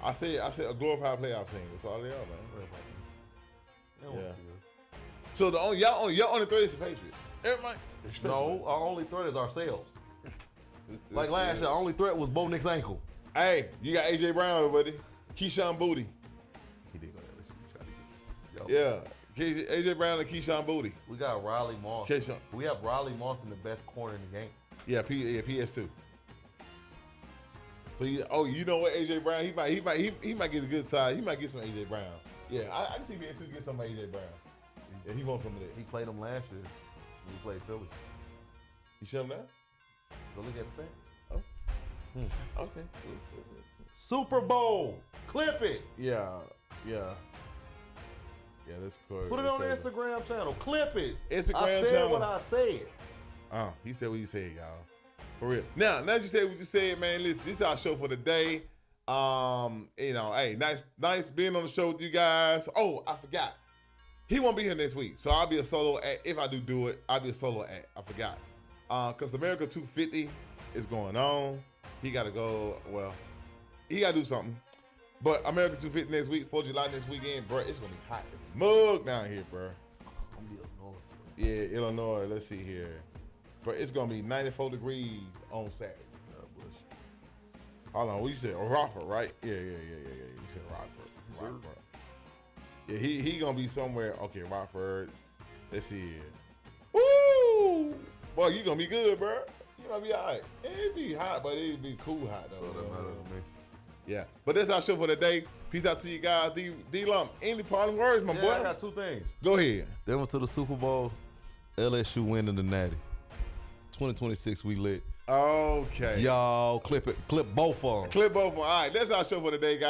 I said a glorified playoff team. That's all they are, man. They don't Yeah. see us. So y'all only threat is the Patriots. Everybody, No, our only threat is ourselves. Like last year, our only threat was Bo Nick's ankle. Hey, you got AJ Brown, buddy. Keyshawn Booty. He did go to LSU. Yeah. AJ Brown and Keyshawn Booty. We got Riley Moss. Keyshawn. We have Riley Moss in the best corner in the game. Yeah, PS2. So you know what, AJ Brown, he might get a good side. He might get some AJ Brown. Yeah, I can see PS2 get some AJ Brown. Yeah, he wants some of that. He played him last year when we played Philly. You shut him down? Go look at the stats. Oh. Okay. Super Bowl. Clip it. Yeah, that's cool. Put it on the Instagram channel. Clip it. Instagram I said channel. what I said. He said what he said, y'all. For real. Now that you said what you said, man, listen, this is our show for the day. Hey, nice being on the show with you guys. Oh, I forgot. He won't be here next week, so I'll be a solo act. If I do it, I'll be a solo act. I forgot. Because America 250 is going on. He got to go, he got to do something. But America 250 next week, 4th of July next weekend, bro, it's going to be hot as a mug down here, bro. I'm be Illinois. Yeah, Illinois. Let's see here. But it's going to be 94 degrees on Saturday. God bless you. Hold on, what you said? Rockford, right? Yeah. You said Rockford. Yeah, he gonna be somewhere. Okay, Rockford. Let's see here. Woo! Boy, you gonna be good, bro. You gonna be all right. It'd be hot, but it'd be cool hot though. So that matters to me. Yeah, but that's our show for the day. Peace out to you guys. D-Lump, any parting words, my boy? I got 2 things. Go ahead. Denver to the Super Bowl. LSU winning the Natty. 2026, we lit. Okay. Y'all clip both of them. Clip both of them. All right, that's our show for the day, guys.